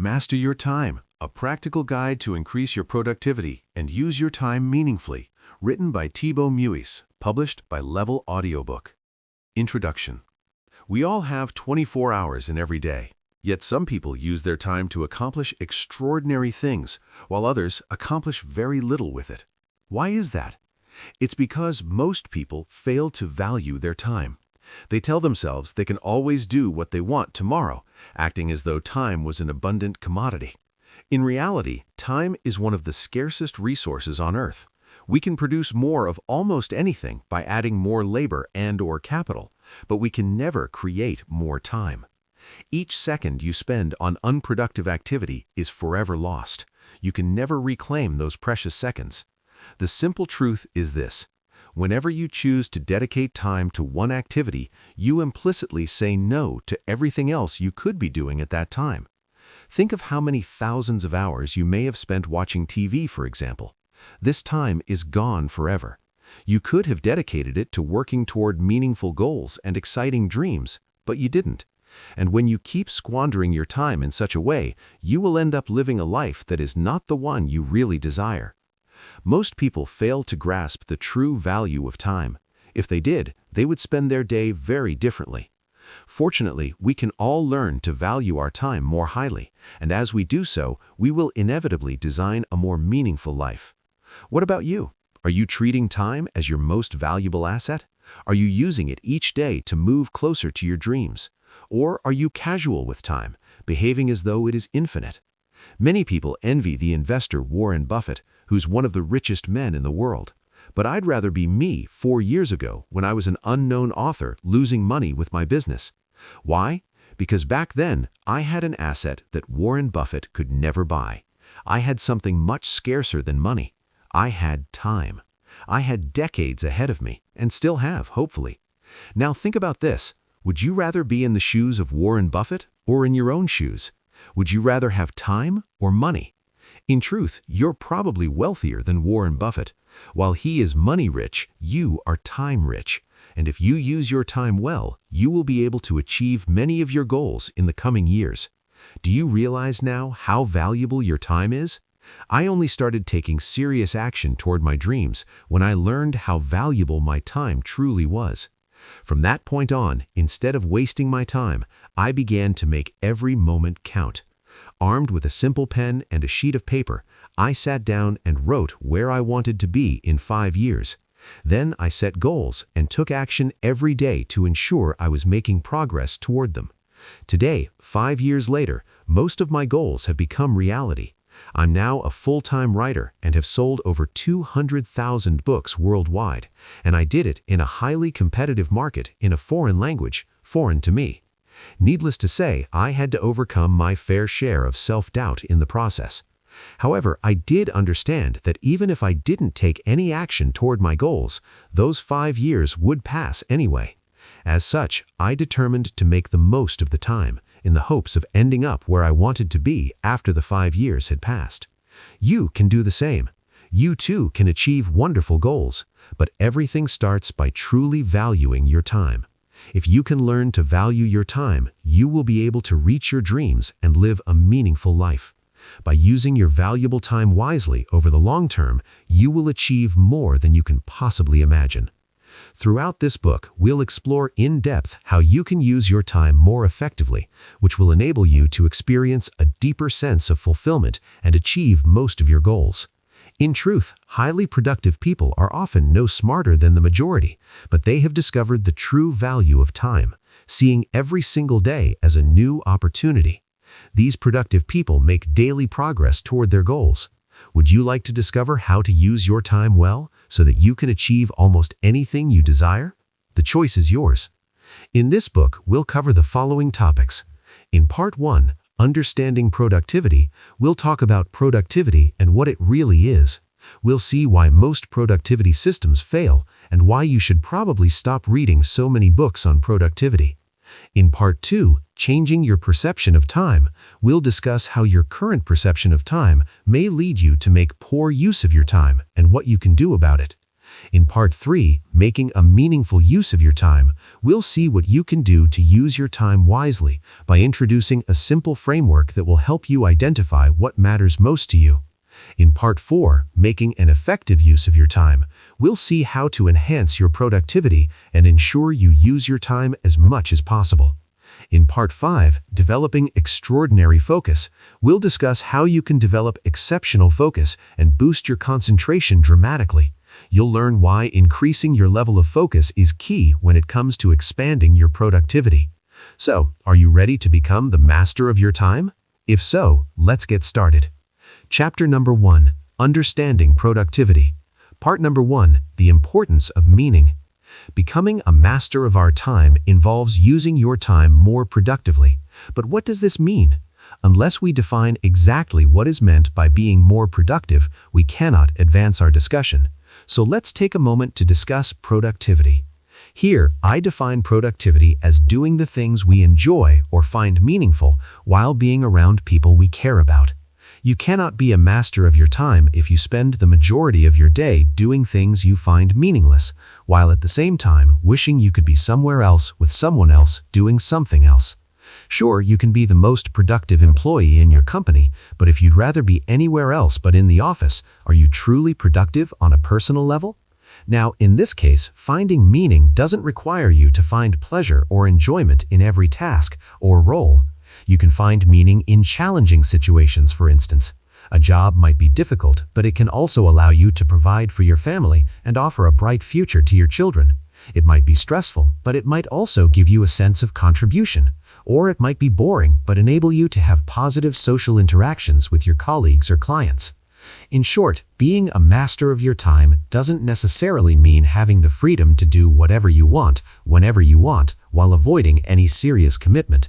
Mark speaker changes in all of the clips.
Speaker 1: Master Your Time, a practical guide to increase your productivity and use your time meaningfully. Written by Thibaut Muis, published by Level Audiobook. Introduction. We all have 24 hours in every day, yet some people use their time to accomplish extraordinary things, while others accomplish very little with it. Why is that? It's because most people fail to value their time. They tell themselves they can always do what they want tomorrow, acting as though time was an abundant commodity. In reality, time is one of the scarcest resources on Earth. We can produce more of almost anything by adding more labor and/or capital, but we can never create more time. Each second you spend on unproductive activity is forever lost. You can never reclaim those precious seconds. The simple truth is this: whenever you choose to dedicate time to one activity, you implicitly say no to everything else you could be doing at that time. Think of how many thousands of hours you may have spent watching TV, for example. This time is gone forever. You could have dedicated it to working toward meaningful goals and exciting dreams, but you didn't. And when you keep squandering your time in such a way, you will end up living a life that is not the one you really desire. Most people fail to grasp the true value of time. If they did, they would spend their day very differently. Fortunately, we can all learn to value our time more highly, and as we do so, we will inevitably design a more meaningful life. What about you? Are you treating time as your most valuable asset? Are you using it each day to move closer to your dreams? Or are you casual with time, behaving as though it is infinite? Many people envy the investor Warren Buffett, who's one of the richest men in the world. But I'd rather be me 4 years ago when I was an unknown author losing money with my business. Why? Because back then, I had an asset that Warren Buffett could never buy. I had something much scarcer than money. I had time. I had decades ahead of me, and still have, hopefully. Now think about this. Would you rather be in the shoes of Warren Buffett or in your own shoes? Would you rather have time or money? In truth, you're probably wealthier than Warren Buffett. While he is money rich, you are time rich. And if you use your time well, you will be able to achieve many of your goals in the coming years. Do you realize now how valuable your time is? I only started taking serious action toward my dreams when I learned how valuable my time truly was. From that point on, instead of wasting my time, I began to make every moment count. Armed with a simple pen and a sheet of paper, I sat down and wrote where I wanted to be in 5 years. Then I set goals and took action every day to ensure I was making progress toward them. Today, 5 years later, most of my goals have become reality. I'm now a full-time writer and have sold over 200,000 books worldwide, and I did it in a highly competitive market in a foreign language, foreign to me. Needless to say, I had to overcome my fair share of self-doubt in the process. However, I did understand that even if I didn't take any action toward my goals, those 5 years would pass anyway. As such, I determined to make the most of the time, in the hopes of ending up where I wanted to be after the 5 years had passed. You can do the same. You too can achieve wonderful goals, but everything starts by truly valuing your time. If you can learn to value your time, you will be able to reach your dreams and live a meaningful life. By using your valuable time wisely over the long term, you will achieve more than you can possibly imagine. Throughout this book, we'll explore in depth how you can use your time more effectively, which will enable you to experience a deeper sense of fulfillment and achieve most of your goals. In truth, highly productive people are often no smarter than the majority, but they have discovered the true value of time, seeing every single day as a new opportunity. These productive people make daily progress toward their goals. Would you like to discover how to use your time well so that you can achieve almost anything you desire? The choice is yours. In this book, we'll cover the following topics. In Part 1, Understanding Productivity, we'll talk about productivity and what it really is. We'll see why most productivity systems fail and why you should probably stop reading so many books on productivity. In Part 2, Changing Your Perception of Time, we'll discuss how your current perception of time may lead you to make poor use of your time and what you can do about it. In Part 3, Making a Meaningful Use of Your Time, we'll see what you can do to use your time wisely by introducing a simple framework that will help you identify what matters most to you. In Part 4, Making an Effective Use of Your Time, we'll see how to enhance your productivity and ensure you use your time as much as possible. In Part 5, Developing Extraordinary Focus, we'll discuss how you can develop exceptional focus and boost your concentration dramatically. You'll learn why increasing your level of focus is key when it comes to expanding your productivity. So, are you ready to become the master of your time? If so, let's get started. Chapter number 1, Understanding Productivity. Part number 1, The Importance of Meaning. Becoming a master of our time involves using your time more productively. But what does this mean? Unless we define exactly what is meant by being more productive, we cannot advance our discussion. So let's take a moment to discuss productivity. Here, I define productivity as doing the things we enjoy or find meaningful while being around people we care about. You cannot be a master of your time if you spend the majority of your day doing things you find meaningless, while at the same time wishing you could be somewhere else with someone else doing something else. Sure, you can be the most productive employee in your company, but if you'd rather be anywhere else but in the office, are you truly productive on a personal level? Now, in this case, finding meaning doesn't require you to find pleasure or enjoyment in every task or role. You can find meaning in challenging situations, for instance. A job might be difficult, but it can also allow you to provide for your family and offer a bright future to your children. It might be stressful, but it might also give you a sense of contribution. Or it might be boring, but enable you to have positive social interactions with your colleagues or clients. In short, being a master of your time doesn't necessarily mean having the freedom to do whatever you want, whenever you want, while avoiding any serious commitment.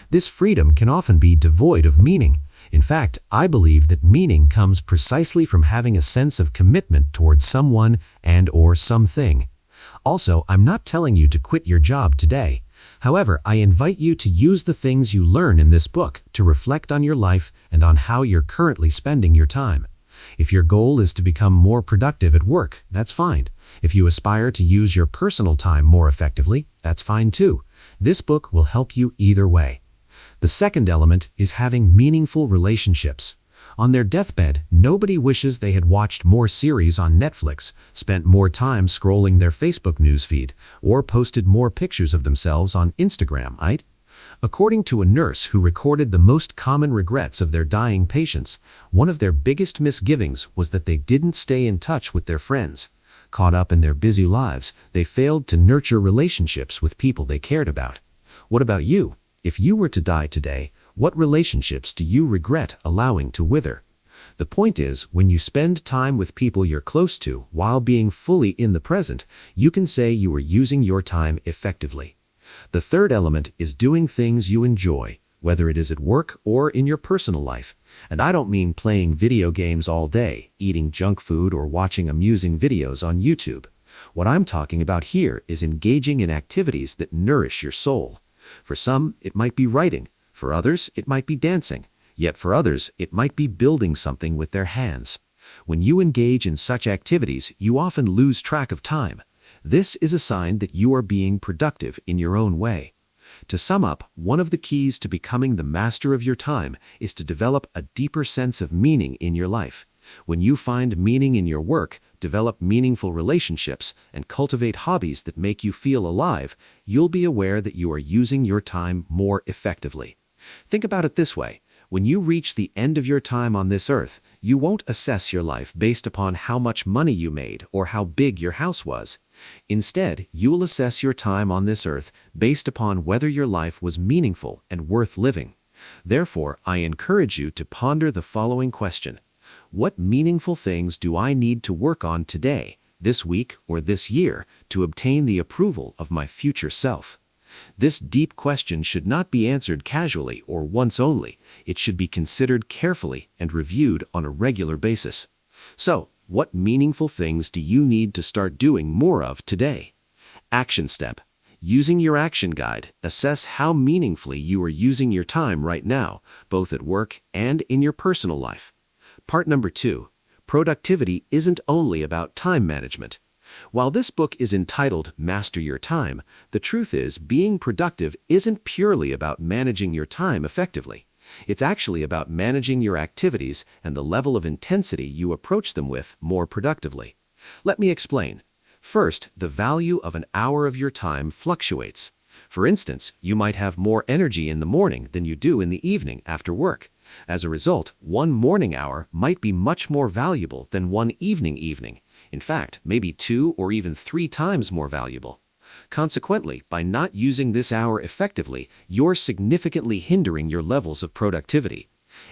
Speaker 1: This freedom can often be devoid of meaning. In fact, I believe that meaning comes precisely from having a sense of commitment towards someone and/or something. Also, I'm not telling you to quit your job today. However, I invite you to use the things you learn in this book to reflect on your life and on how you're currently spending your time. If your goal is to become more productive at work, that's fine. If you aspire to use your personal time more effectively, that's fine too. This book will help you either way. The second element is having meaningful relationships. On their deathbed, nobody wishes they had watched more series on Netflix, spent more time scrolling their Facebook newsfeed, or posted more pictures of themselves on Instagram, right? According to a nurse who recorded the most common regrets of their dying patients, one of their biggest misgivings was that they didn't stay in touch with their friends. Caught up in their busy lives, they failed to nurture relationships with people they cared about. What about you? If you were to die today, what relationships do you regret allowing to wither? The point is, when you spend time with people you're close to while being fully in the present, you can say you are using your time effectively. The third element is doing things you enjoy, whether it is at work or in your personal life. And I don't mean playing video games all day, eating junk food, or watching amusing videos on YouTube. What I'm talking about here is engaging in activities that nourish your soul. For some, it might be writing. For others, it might be dancing. Yet for others, it might be building something with their hands. When you engage in such activities, you often lose track of time. This is a sign that you are being productive in your own way. To sum up, one of the keys to becoming the master of your time is to develop a deeper sense of meaning in your life. When you find meaning in your work, develop meaningful relationships, and cultivate hobbies that make you feel alive, you'll be aware that you are using your time more effectively. Think about it this way. When you reach the end of your time on this earth, you won't assess your life based upon how much money you made or how big your house was. Instead, you will assess your time on this earth based upon whether your life was meaningful and worth living. Therefore, I encourage you to ponder the following question. What meaningful things do I need to work on today, this week, or this year to obtain the approval of my future self? This deep question should not be answered casually or once only. It should be considered carefully and reviewed on a regular basis. So, what meaningful things do you need to start doing more of today? Action step. Using your action guide, assess how meaningfully you are using your time right now, both at work and in your personal life. Part number 2. Productivity isn't only about time management.
Speaker 2: While this book is entitled Master Your Time, the truth is being productive isn't purely about managing your time effectively. It's actually about managing your activities and the level of intensity you approach them with more productively. Let me explain. First, the value of an hour of your time fluctuates. For instance, you might have more energy in the morning than you do in the evening after work. As a result, one morning hour might be much more valuable than one evening. In fact, maybe 2 or even 3 times more valuable. Consequently, by not using this hour effectively, you're significantly hindering your levels of productivity.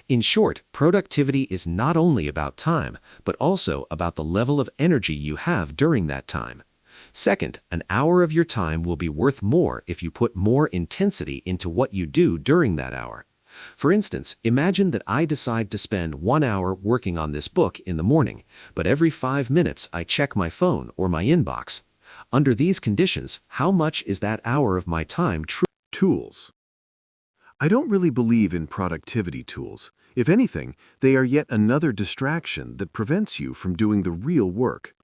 Speaker 2: In short, productivity is not only about time, but also about the level of energy you have during that time. Second, an hour of your time will be worth more if you put more intensity into what you do during that hour. For instance, imagine that I decide to spend 1 hour working on this book in the morning, but every 5 minutes I check my phone or my inbox. Under these conditions, how much is that hour of my time truly?
Speaker 1: Tools. I don't really believe in productivity tools. If anything, they are yet another distraction that prevents you from doing the real work.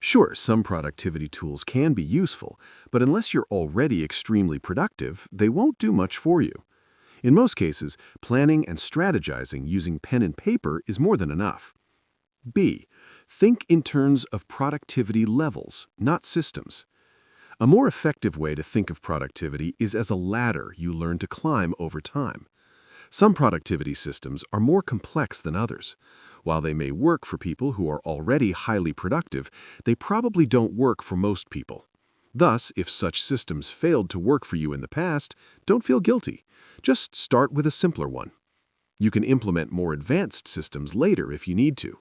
Speaker 1: Sure, some productivity tools can be useful, but unless you're already extremely productive, they won't do much for you. In most cases, planning and strategizing using pen and paper is more than enough. B. Think in terms of productivity levels, not systems. A more effective way to think of productivity is as a ladder you learn to climb over time. Some productivity systems are more complex than others. While they may work for people who are already highly productive, they probably don't work for most people. Thus, if such systems failed to work for you in the past, don't feel guilty. Just start with a simpler one. You can implement more advanced systems later if you need to.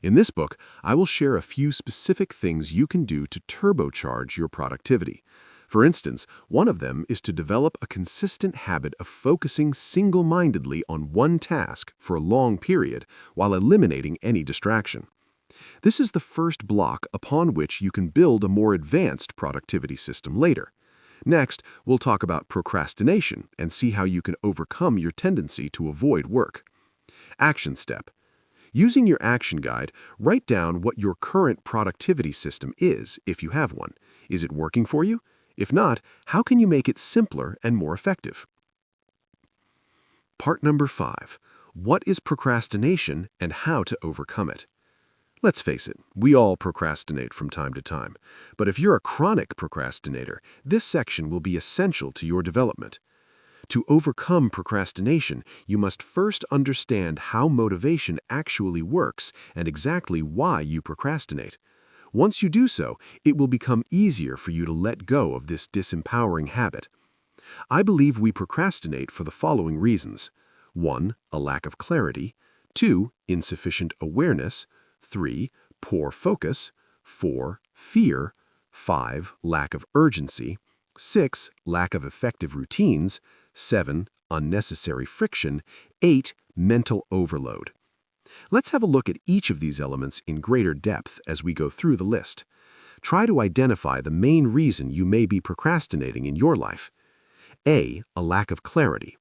Speaker 1: In this book, I will share a few specific things you can do to turbocharge your productivity. For instance, one of them is to develop a consistent habit of focusing single-mindedly on one task for a long period while eliminating any distraction. This is the first block upon which you can build a more advanced productivity system later. Next, we'll talk about procrastination and see how you can overcome your tendency to avoid work. Action step. Using your action guide, write down what your current productivity system is, if you have one. Is it working for you? If not, how can you make it simpler and more effective? Part number 5. What is procrastination and how to overcome it? Let's face it, we all procrastinate from time to time. But if you're a chronic procrastinator, this section will be essential to your development. To overcome procrastination, you must first understand how motivation actually works and exactly why you procrastinate. Once you do so, it will become easier for you to let go of this disempowering habit. I believe we procrastinate for the following reasons. 1. A lack of clarity. 2. Insufficient awareness. 3. Poor focus. 4. Fear. 5. Lack of urgency. 6. Lack of effective routines. 7. Unnecessary friction. 8. Mental overload. Let's have a look at each of these elements in greater depth as we go through the list. Try to identify the main reason you may be procrastinating in your life. A. A lack of clarity.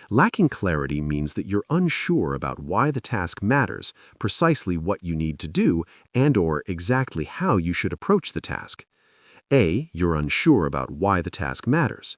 Speaker 1: Lacking clarity means that you're unsure about why the task matters, precisely what you need to do, and/or exactly how you should approach the task. A. You're unsure about why the task matters.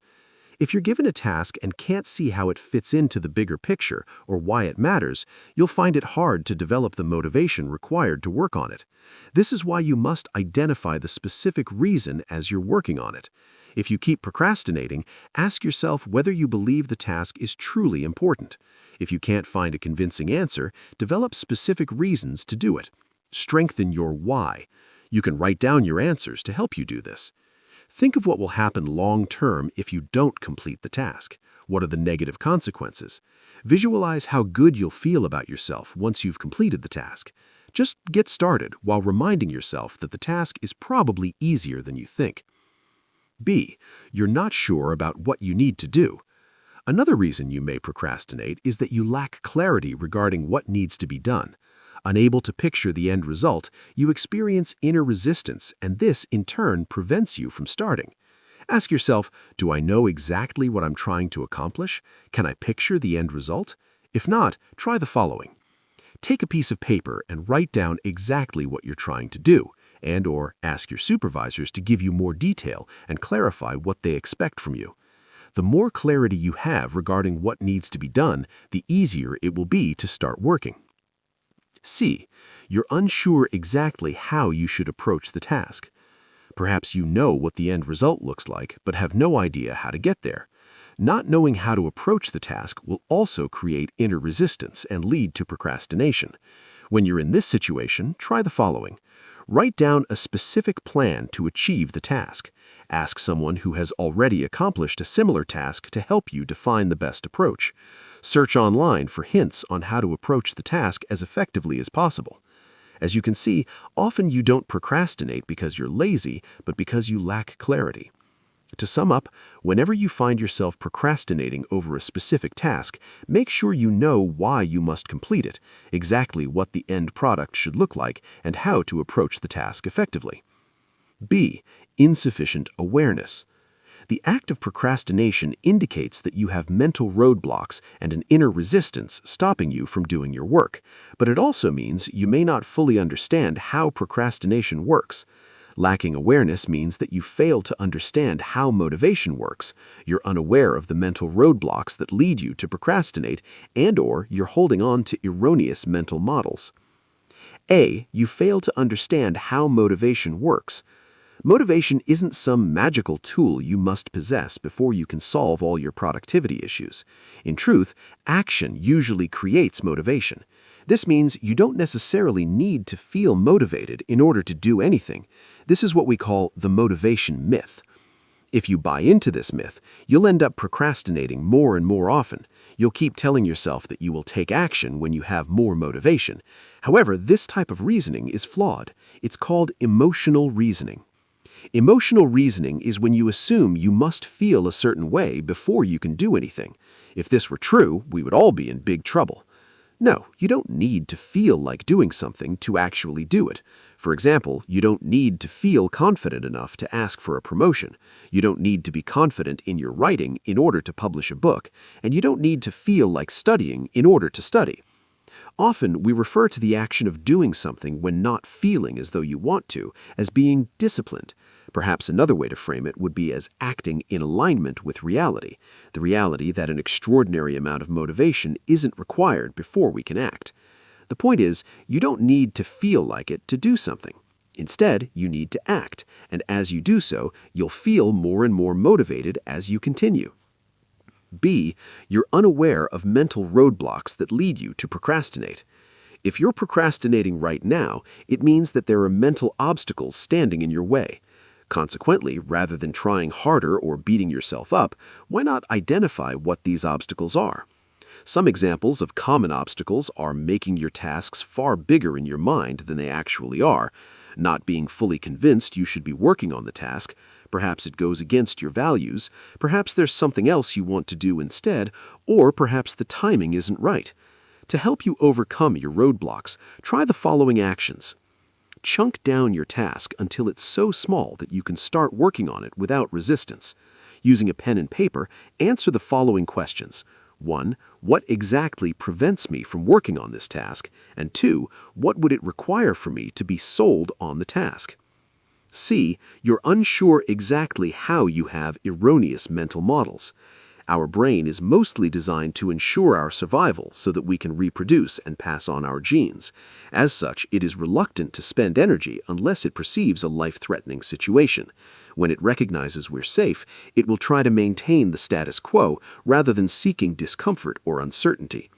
Speaker 1: If you're given a task and can't see how it fits into the bigger picture or why it matters, you'll find it hard to develop the motivation required to work on it. This is why you must identify the specific reason as you're working on it. If you keep procrastinating, ask yourself whether you believe the task is truly important. If you can't find a convincing answer, develop specific reasons to do it. Strengthen your why. You can write down your answers to help you do this. Think of what will happen long-term if you don't complete the task. What are the negative consequences? Visualize how good you'll feel about yourself once you've completed the task. Just get started while reminding yourself that the task is probably easier than you think. B. You're not sure about what you need to do. Another reason you may procrastinate is that you lack clarity regarding what needs to be done. Unable to picture the end result, you experience inner resistance, and this, in turn, prevents you from starting. Ask yourself, do I know exactly what I'm trying to accomplish? Can I picture the end result? If not, try the following. Take a piece of paper and write down exactly what you're trying to do,
Speaker 2: and/or ask your supervisors to give you more detail and clarify what they expect from you. The more clarity you have regarding what needs to be done, the easier it will be to start working. C. You're unsure exactly how you should approach the task. Perhaps you know what the end result looks like, but have no idea how to get there. Not knowing how to approach the task will also create inner resistance and lead to procrastination. When you're in this situation, try the following. Write down a specific plan to achieve the task. Ask someone who has already accomplished a similar task to help you define the best approach. Search online for hints on how to approach the task as effectively as possible. As you can see, often you don't procrastinate because you're lazy, but because you lack clarity. To sum up, whenever you find yourself procrastinating over a specific task, make sure you know why you must complete it, exactly what the end product should look like, and how to approach the task effectively. B. Insufficient awareness. The act of procrastination indicates that you have mental roadblocks and an inner resistance stopping you from doing your work, but it also means you may not fully understand how procrastination works. Lacking awareness means that you fail to understand how motivation works, you're unaware of the mental roadblocks that lead you to procrastinate, and/or you're holding on to erroneous mental models. A. You fail to understand how motivation works. Motivation isn't some magical tool you must possess before you can solve all your productivity issues. In truth, action usually creates motivation. This means you don't necessarily need to feel motivated in order to do anything. This is what we call the motivation myth. If you buy into this myth, you'll end up procrastinating more and more often. You'll keep telling yourself that you will take action when you have more motivation. However, this type of reasoning is flawed. It's called emotional reasoning. Emotional reasoning is when you assume you must feel a certain way before you can do anything. If this were true, we would all be in big trouble. No, you don't need to feel like doing something to actually do it. For example, you don't need to feel confident enough to ask for a promotion. You don't need to be confident in your writing in order to publish a book, and you don't need to feel like studying in order to study. Often, we refer to the action of doing something when not feeling as though you want to as being disciplined. Perhaps another way to frame it would be as acting in alignment with reality, the reality that an extraordinary amount of motivation isn't required before we can act. The point is, you don't need to feel like it to do something. Instead, you need to act, and as you do so, you'll feel more and more motivated as you continue. B. You're unaware of mental roadblocks that lead you to procrastinate. If you're procrastinating right now, it means that there are mental obstacles standing in your way. Consequently, rather than trying harder or beating yourself up, why not identify what these obstacles are? Some examples of common obstacles are making your tasks far bigger in your mind than they actually are, not being fully convinced you should be working on the task, perhaps it goes against your values, perhaps there's something else you want to do instead, or perhaps the timing isn't right. To help you overcome your roadblocks, try the following actions. Chunk down your task until it's so small that you can start working on it without resistance. Using a pen and paper, answer the following questions. 1. What exactly prevents me from working on this task? And 2. What would it require for me to be sold on the task? C. You're unsure exactly how you have erroneous mental models. Our brain is mostly designed to ensure our survival so that we can reproduce and pass on our genes. As such, it is reluctant to spend energy unless it perceives a life-threatening situation. When it recognizes we're safe, it will try to maintain the status quo rather than seeking discomfort or uncertainty.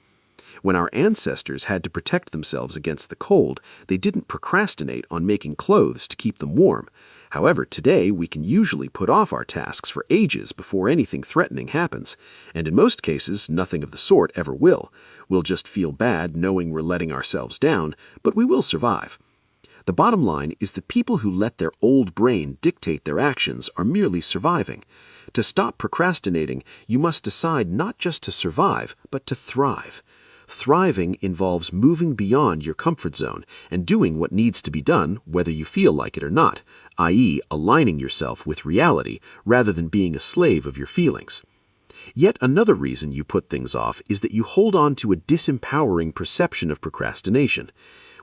Speaker 2: When our ancestors had to protect themselves against the cold, they didn't procrastinate on making clothes to keep them warm. However, today we can usually put off our tasks for ages before anything threatening happens, and in most cases, nothing of the sort ever will. We'll just feel bad knowing we're letting ourselves down, but we will survive. The bottom line is that people who let their old brain dictate their actions are merely surviving. To stop procrastinating, you must decide not just to survive, but to thrive. Thriving involves moving beyond your comfort zone and doing what needs to be done, whether you feel like it or not, i.e., aligning yourself with reality rather than being a slave of your feelings. Yet another reason you put things off is that you hold on to a disempowering perception of procrastination.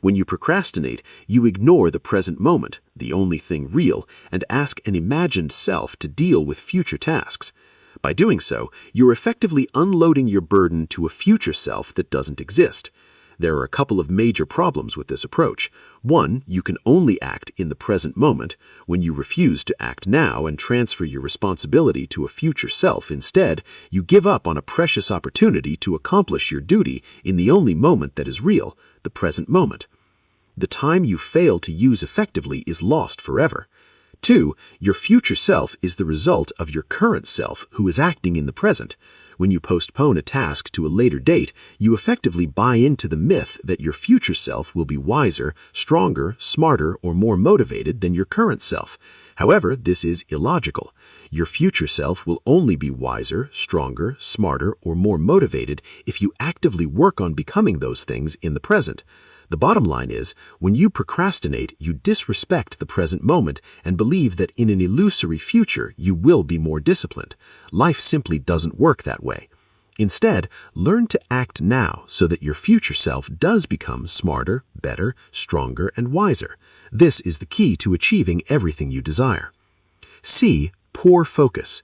Speaker 2: When you procrastinate, you ignore the present moment, the only thing real, and ask an imagined self to deal with future tasks. By doing so, you're effectively unloading your burden to a future self that doesn't exist. There are a couple of major problems with this approach. One, you can only act in the present moment. When you refuse to act now and transfer your responsibility to a future self instead, you give up on a precious opportunity to accomplish your duty in the only moment that is real, the present moment. The time you fail to use effectively is lost forever. Two, your future self is the result of your current self who is acting in the present. When you postpone a task to a later date, you effectively buy into the myth that your future self will be wiser, stronger, smarter, or more motivated than your current self. However, this is illogical. Your future self will only be wiser, stronger, smarter, or more motivated if you actively work on becoming those things in the present. The bottom line is, when you procrastinate, you disrespect the present moment and believe that in an illusory future you will be more disciplined. Life simply doesn't work that way. Instead, learn to act now so that your future self does become smarter, better, stronger, and wiser. This is the key to achieving everything you desire. C. Poor focus.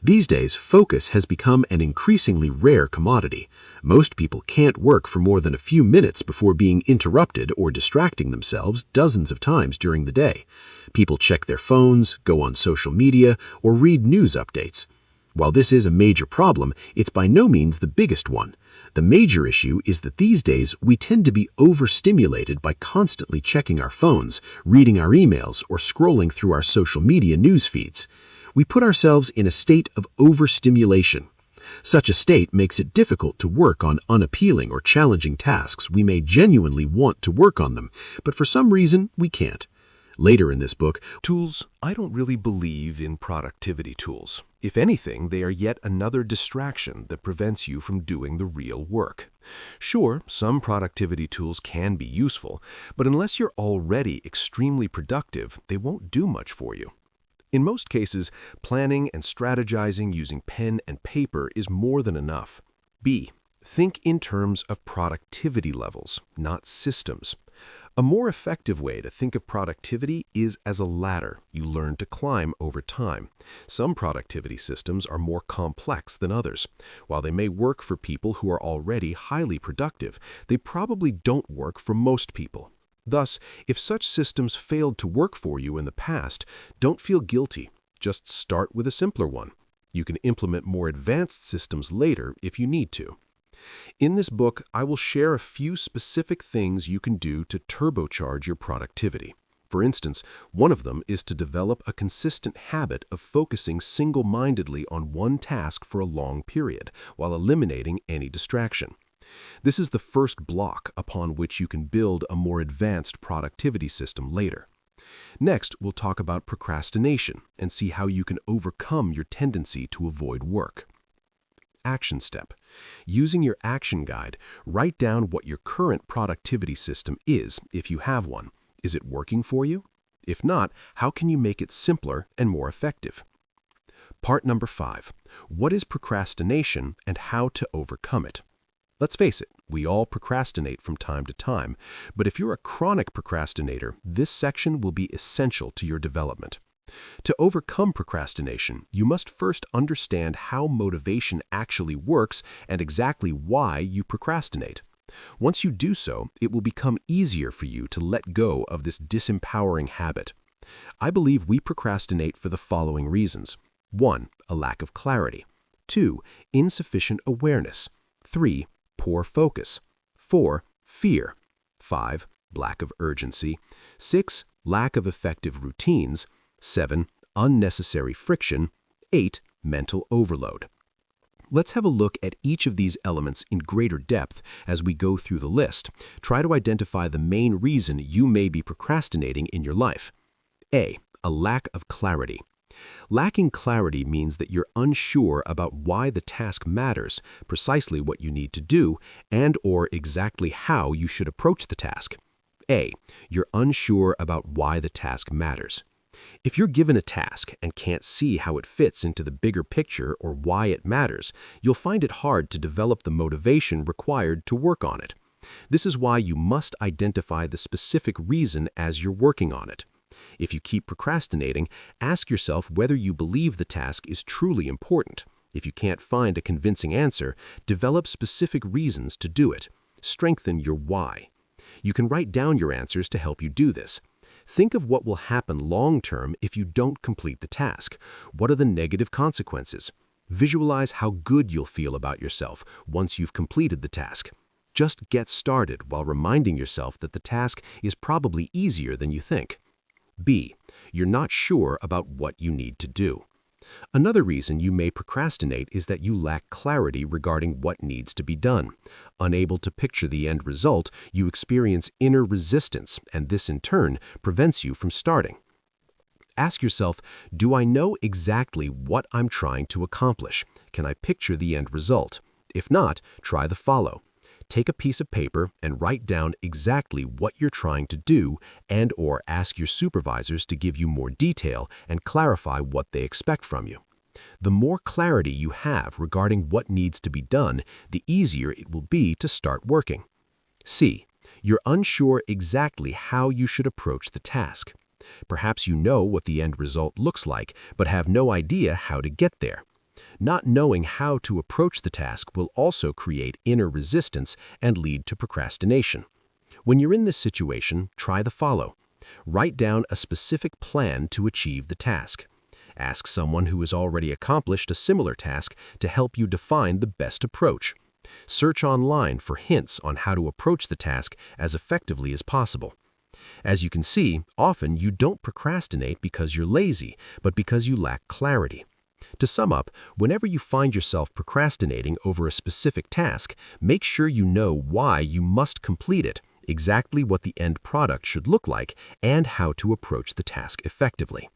Speaker 2: These days, focus has become an increasingly rare commodity. Most people can't work for more than a few minutes before being interrupted or distracting themselves dozens of times during the day. People check their phones, go on social media, or read news updates. While this is a major problem, it's by no means the biggest one. The major issue is that these days we tend to be overstimulated by constantly checking our phones, reading our emails, or scrolling through our social media news feeds. We put ourselves in a state of overstimulation. Such a state makes it difficult to work on unappealing or challenging tasks. We may genuinely want to work on them, but for some reason we can't. Later in this book,
Speaker 1: Tools. I don't really believe in productivity tools. If anything, they are yet another distraction that prevents you from doing the real work. Sure, some productivity tools can be useful, but unless you're already extremely productive, they won't do much for you. In most cases, planning and strategizing using pen and paper is more than enough. B. Think in terms of productivity levels, not systems. A more effective way to think of productivity is as a ladder you learn to climb over time. Some productivity systems are more complex than others. While they may work for people who are already highly productive, they probably don't work for most people. Thus, if such systems failed to work for you in the past, don't feel guilty. Just start with a simpler one. You can implement more advanced systems later if you need to. In this book, I will share a few specific things you can do to turbocharge your productivity. For instance, one of them is to develop a consistent habit of focusing single-mindedly on one task for a long period, while eliminating any distraction. This is the first block upon which you can build a more advanced productivity system later. Next, we'll talk about procrastination and see how you can overcome your tendency to avoid work. Action step. Using your action guide, write down what your current productivity system is, if you have one. Is it working for you? If not, how can you make it simpler and more effective? Part number 5. What is procrastination and how to overcome it? Let's face it, we all procrastinate from time to time, but if you're a chronic procrastinator, this section will be essential to your development. To overcome procrastination, you must first understand how motivation actually works and exactly why you procrastinate. Once you do so, it will become easier for you to let go of this disempowering habit. I believe we procrastinate for the following reasons. 1. A lack of clarity. 2. Insufficient awareness. 3. Poor focus. 4. Fear. 5. Lack of urgency. 6. Lack of effective routines. 7. Unnecessary friction. 8. Mental overload. Let's have a look at each of these elements in greater depth as we go through the list. Try to identify the main reason you may be procrastinating in your life. A. A lack of clarity. Lacking clarity means that you're unsure about why the task matters, precisely what you need to do, and/or exactly how you should approach the task. A. You're unsure about why the task matters. If you're given a task and can't see how it fits into the bigger picture or why it matters, you'll find it hard to develop the motivation required to work on it.
Speaker 3: This is why you must identify the specific reason as you're working on it. If you keep procrastinating, ask yourself whether you believe the task is truly important. If you can't find a convincing answer, develop specific reasons to do it. Strengthen your why. You can write down your answers to help you do this. Think of what will happen long-term if you don't complete the task. What are the negative consequences? Visualize how good you'll feel about yourself once you've completed the task. Just get started while reminding yourself that the task is probably easier than you think. B. You're not sure about what you need to do. Another reason you may procrastinate is that you lack clarity regarding what needs to be done. Unable to picture the end result, you experience inner resistance, and this in turn prevents you from starting. Ask yourself, do I know exactly what I'm trying to accomplish? Can I picture the end result? If not, try the follow. Take a piece of paper and write down exactly what you're trying to do and/or ask your supervisors to give you more detail and clarify what they expect from you. The more clarity you have regarding what needs to be done, the easier it will be to start working. C. You're unsure exactly how you should approach the task. Perhaps you know what the end result looks like, but have no idea how to get there. Not knowing how to approach the task will also create inner resistance and lead to procrastination. When you're in this situation, try the follow. Write down a specific plan to achieve the task. Ask someone who has already accomplished a similar task to help you define the best approach. Search online for hints on how to approach the task as effectively as possible. As you can see, often you don't procrastinate because you're lazy, but because you lack clarity. To sum up, whenever you find yourself procrastinating over a specific task, make sure you know why you must complete it, exactly what the end product should look like, and how to approach the task effectively.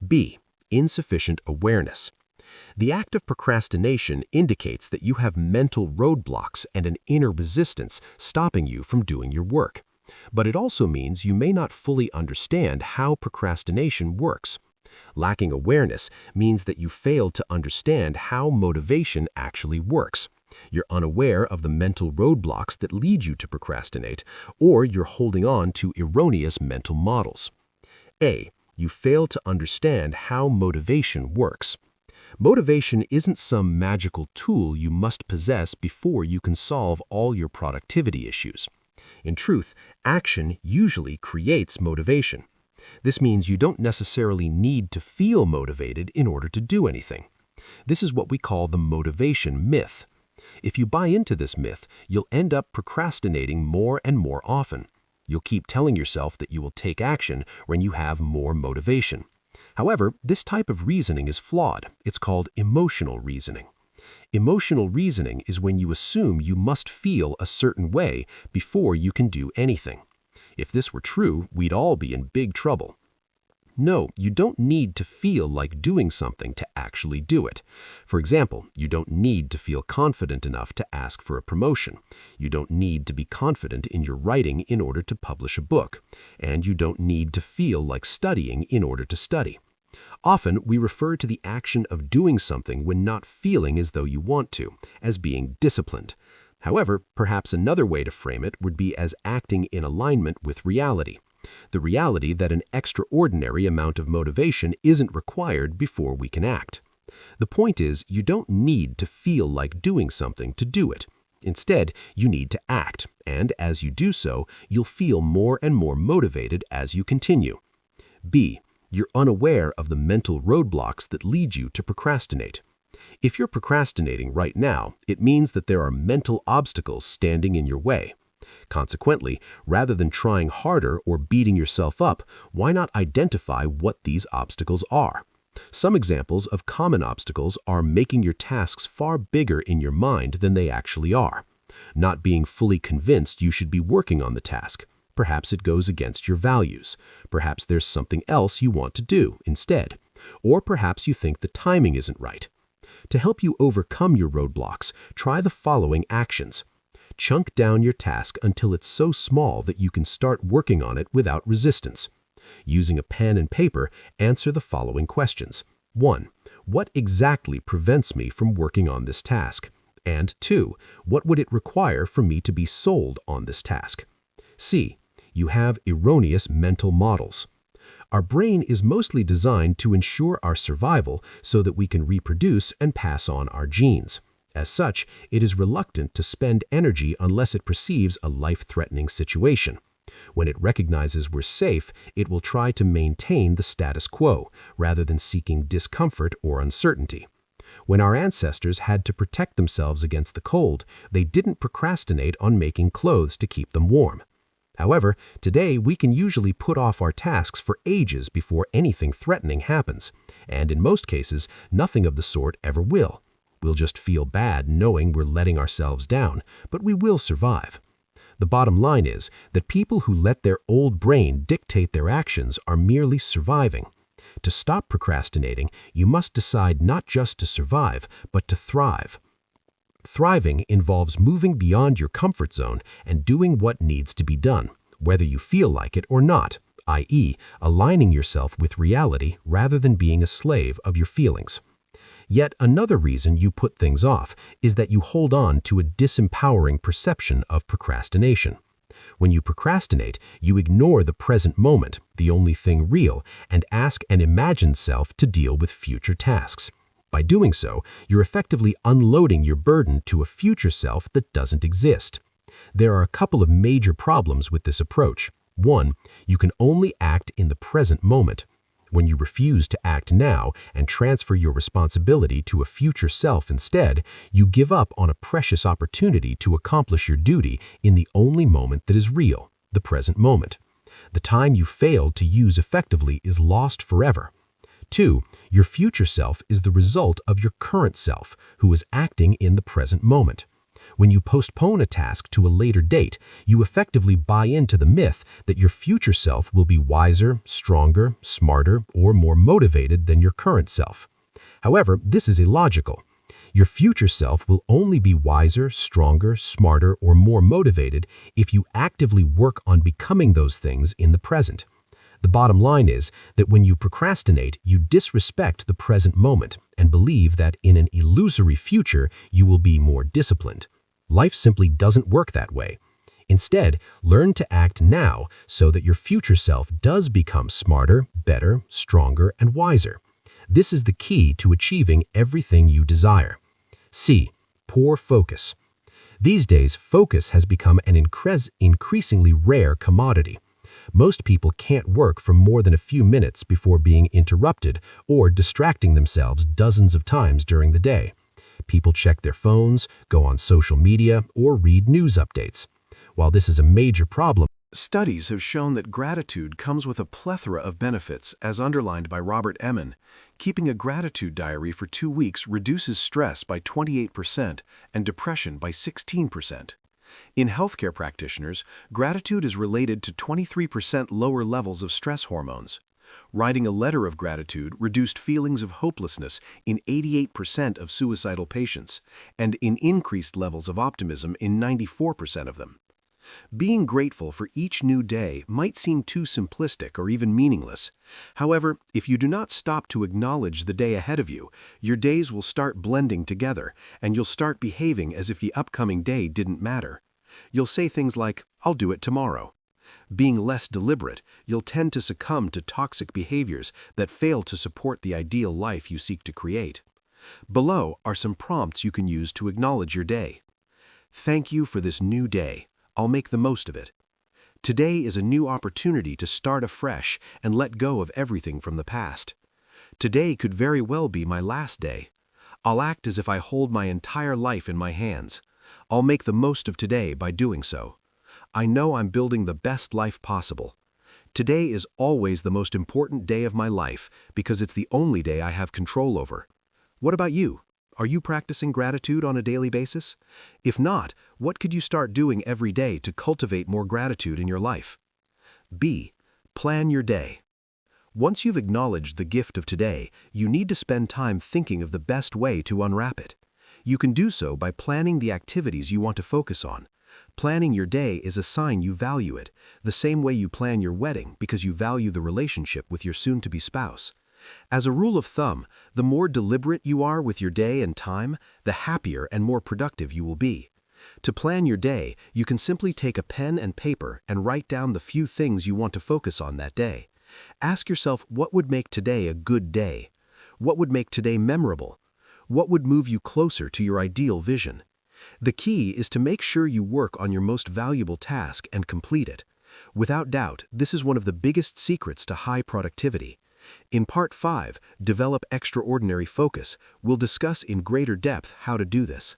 Speaker 3: B. Insufficient awareness. The act of procrastination indicates that you have mental roadblocks and an inner resistance stopping you from doing your work. But it also means you may not fully understand how procrastination works. Lacking awareness means that you failed to understand how motivation actually works. You're unaware of the mental roadblocks that lead you to procrastinate, or you're holding on to erroneous mental models. A. You fail to understand how motivation works. Motivation isn't some magical tool you must possess before you can solve all your productivity issues. In truth, action usually creates motivation. This means you don't necessarily need to feel motivated in order to do anything. This is what we call the motivation myth. If you buy into this myth, you'll end up procrastinating more and more often. You'll keep telling yourself that you will take action when you have more motivation. However, this type of reasoning is flawed. It's called emotional reasoning. Emotional reasoning is when you assume you must feel a certain way before you can do anything. If this were true, we'd all be in big trouble. No, you don't need to feel like doing something to actually do it. For example, you don't need to feel confident enough to ask for a promotion. You don't need to be confident in your writing in order to publish a book. And you don't need to feel like studying in order to study. Often, we refer to the action of doing something when not feeling as though you want to, as being disciplined. However, perhaps another way to frame it would be as acting in alignment with reality. The reality that an extraordinary amount of motivation isn't required before we can act. The point is, you don't need to feel like doing something to do it. Instead, you need to act, and as you do so, you'll feel more and more motivated as you continue. B. You're unaware of the mental roadblocks that lead you to procrastinate. If you're procrastinating right now, it means that there are mental obstacles standing in your way. Consequently, rather than trying harder or beating yourself up, why not identify what these obstacles are? Some examples of common obstacles are making your tasks far bigger in your mind than they actually are. Not being fully convinced you should be working on the task. Perhaps it goes against your values. Perhaps there's something else you want to do instead. Or perhaps you think the timing isn't right. To help you overcome your roadblocks, try the following actions. Chunk down your task until it's so small that you can start working on it without resistance. Using a pen and paper, answer the following questions. 1. What exactly prevents me from working on this task? And 2. What would it require for me to be sold on this task? C. You have erroneous mental models. Our brain is mostly designed to ensure our survival so that we can reproduce and pass on our genes. As such, it is reluctant to spend energy unless it perceives a life-threatening situation. When it recognizes we're safe, it will try to maintain the status quo, rather than seeking discomfort or uncertainty. When our ancestors had to protect themselves against the cold, they didn't procrastinate on making clothes to keep them warm. However, today we can usually put off our tasks for ages before anything threatening happens, and in most cases, nothing of the sort ever will. We'll just feel bad knowing we're letting ourselves down, but we will survive. The bottom line is that people who let their old brain dictate their actions are merely surviving. To stop procrastinating, you must decide not just to survive, but to thrive. Thriving involves moving beyond your comfort zone and doing what needs to be done, whether you feel like it or not, i.e., aligning yourself with reality rather than being a slave of your feelings. Yet another reason you put things off is that you hold on to a disempowering perception of procrastination. When you procrastinate, you ignore the present moment, the only thing real, and ask an imagined self to deal with future tasks. By doing so, you're effectively unloading your burden to a future self that doesn't exist. There are a couple of major problems with this approach. 1. You can only act in the present moment. When you refuse to act now and transfer your responsibility to a future self instead, you give up on a precious opportunity to accomplish your duty in the only moment that is real, the present moment. The time you failed to use effectively is lost forever. 2. Your future self is the result of your current self, who is acting in the present moment. When you postpone a task to a later date, you effectively buy into the myth that your future self will be wiser, stronger, smarter, or more motivated than your current self. However, this is illogical. Your future self will only be wiser, stronger, smarter, or more motivated if you actively work on becoming those things in the present. The bottom line is that when you procrastinate, you disrespect the present moment and believe that in an illusory future, you will be more disciplined. Life simply doesn't work that way. Instead, learn to act now so that your future self does become smarter, better, stronger, and wiser. This is the key to achieving everything you desire. C. Poor focus. These days, focus has become an increasingly rare commodity. Most people can't work for more than a few minutes before being interrupted or distracting themselves dozens of times during the day. People check their phones, go on social media, or read news updates. While this is a major problem,
Speaker 1: Studies have shown that gratitude comes with a plethora of benefits, as underlined by Robert Emin. Keeping a gratitude diary for 2 weeks reduces stress by 28% and depression by 16%. In healthcare practitioners, gratitude is related to 23% lower levels of stress hormones. Writing a letter of gratitude reduced feelings of hopelessness in 88% of suicidal patients, and in increased levels of optimism in 94% of them. Being grateful for each new day might seem too simplistic or even meaningless. However, if you do not stop to acknowledge the day ahead of you, your days will start blending together, and you'll start behaving as if the upcoming day didn't matter. You'll say things like, "I'll do it tomorrow." Being less deliberate, you'll tend to succumb to toxic behaviors that fail to support the ideal life you seek to create. Below are some prompts you can use to acknowledge your day. Thank you for this new day. I'll make the most of it. Today is a new opportunity to start afresh and let go of everything from the past. Today could very well be my last day. I'll act as if I hold my entire life in my hands. I'll make the most of today by doing so. I know I'm building the best life possible. Today is always the most important day of my life because it's the only day I have control over. What about you? Are you practicing gratitude on a daily basis? If not, what could you start doing every day to cultivate more gratitude in your life? B. Plan your day. Once you've acknowledged the gift of today, you need to spend time thinking of the best way to unwrap it. You can do so by planning the activities you want to focus on. Planning your day is a sign you value it, the same way you plan your wedding because you value the relationship with your soon-to-be spouse.
Speaker 3: As a rule of thumb, the more deliberate you are with your day and time, the happier and more productive you will be. To plan your day, you can simply take a pen and paper and write down the few things you want to focus on that day. Ask yourself what would make today a good day? What would make today memorable? What would move you closer to your ideal vision? The key is to make sure you work on your most valuable task and complete it. Without doubt, this is one of the biggest secrets to high productivity. In Part 5, Develop Extraordinary Focus, we'll discuss in greater depth how to do this.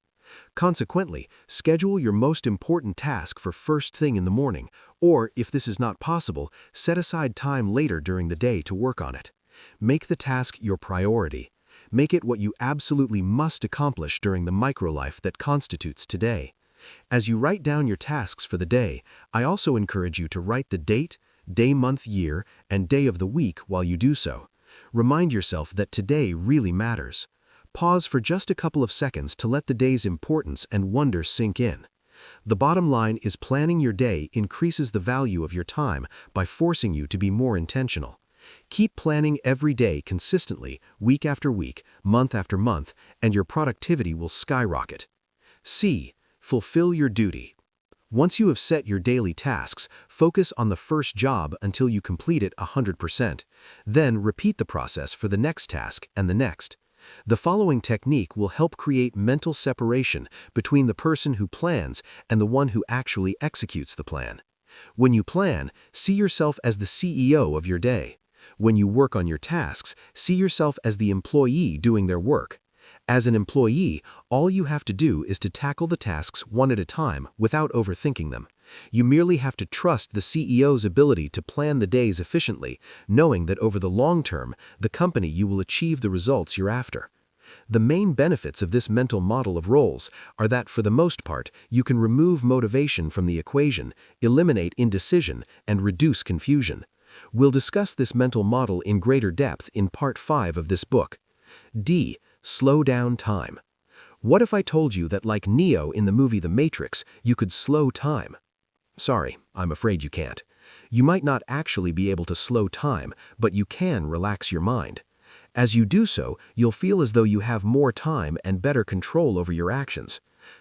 Speaker 3: Consequently, schedule your most important task for first thing in the morning, or, if this is not possible, set aside time later during the day to work on it. Make the task your priority. Make it what you absolutely must accomplish during the microlife that constitutes today. As you write down your tasks for the day, I also encourage you to write the date, day, month, year, and day of the week while you do so. Remind yourself that today really matters. Pause for just a couple of seconds to let the day's importance and wonder sink in. The bottom line is planning your day increases the value of your time by forcing you to be more intentional. Keep planning every day consistently, week after week, month after month, and your productivity will skyrocket. C. Fulfill your duty. Once you have set your daily tasks, focus on the first job until you complete it 100%. Then repeat the process for the next task and the next. The following technique will help create mental separation between the person who plans and the one who actually executes the plan. When you plan, see yourself as the CEO of your day. When you work on your tasks, see yourself as the employee doing their work. As an employee, all you have to do is to tackle the tasks one at a time without overthinking them. You merely have to trust the CEO's ability to plan the days efficiently, knowing that over the long term, the company you will achieve the results you're after. The main benefits of this mental model of roles are that for the most part, you can remove motivation from the equation, eliminate indecision, and reduce confusion. We'll discuss this mental model in greater depth in Part 5 of this book. D. Slow down time. What if I told you that, like Neo in the movie The Matrix, you could slow time? Sorry, I'm afraid you can't. You might not actually be able to slow time, but you can relax your mind. As you do so, you'll feel as though you have more time and better control over your actions.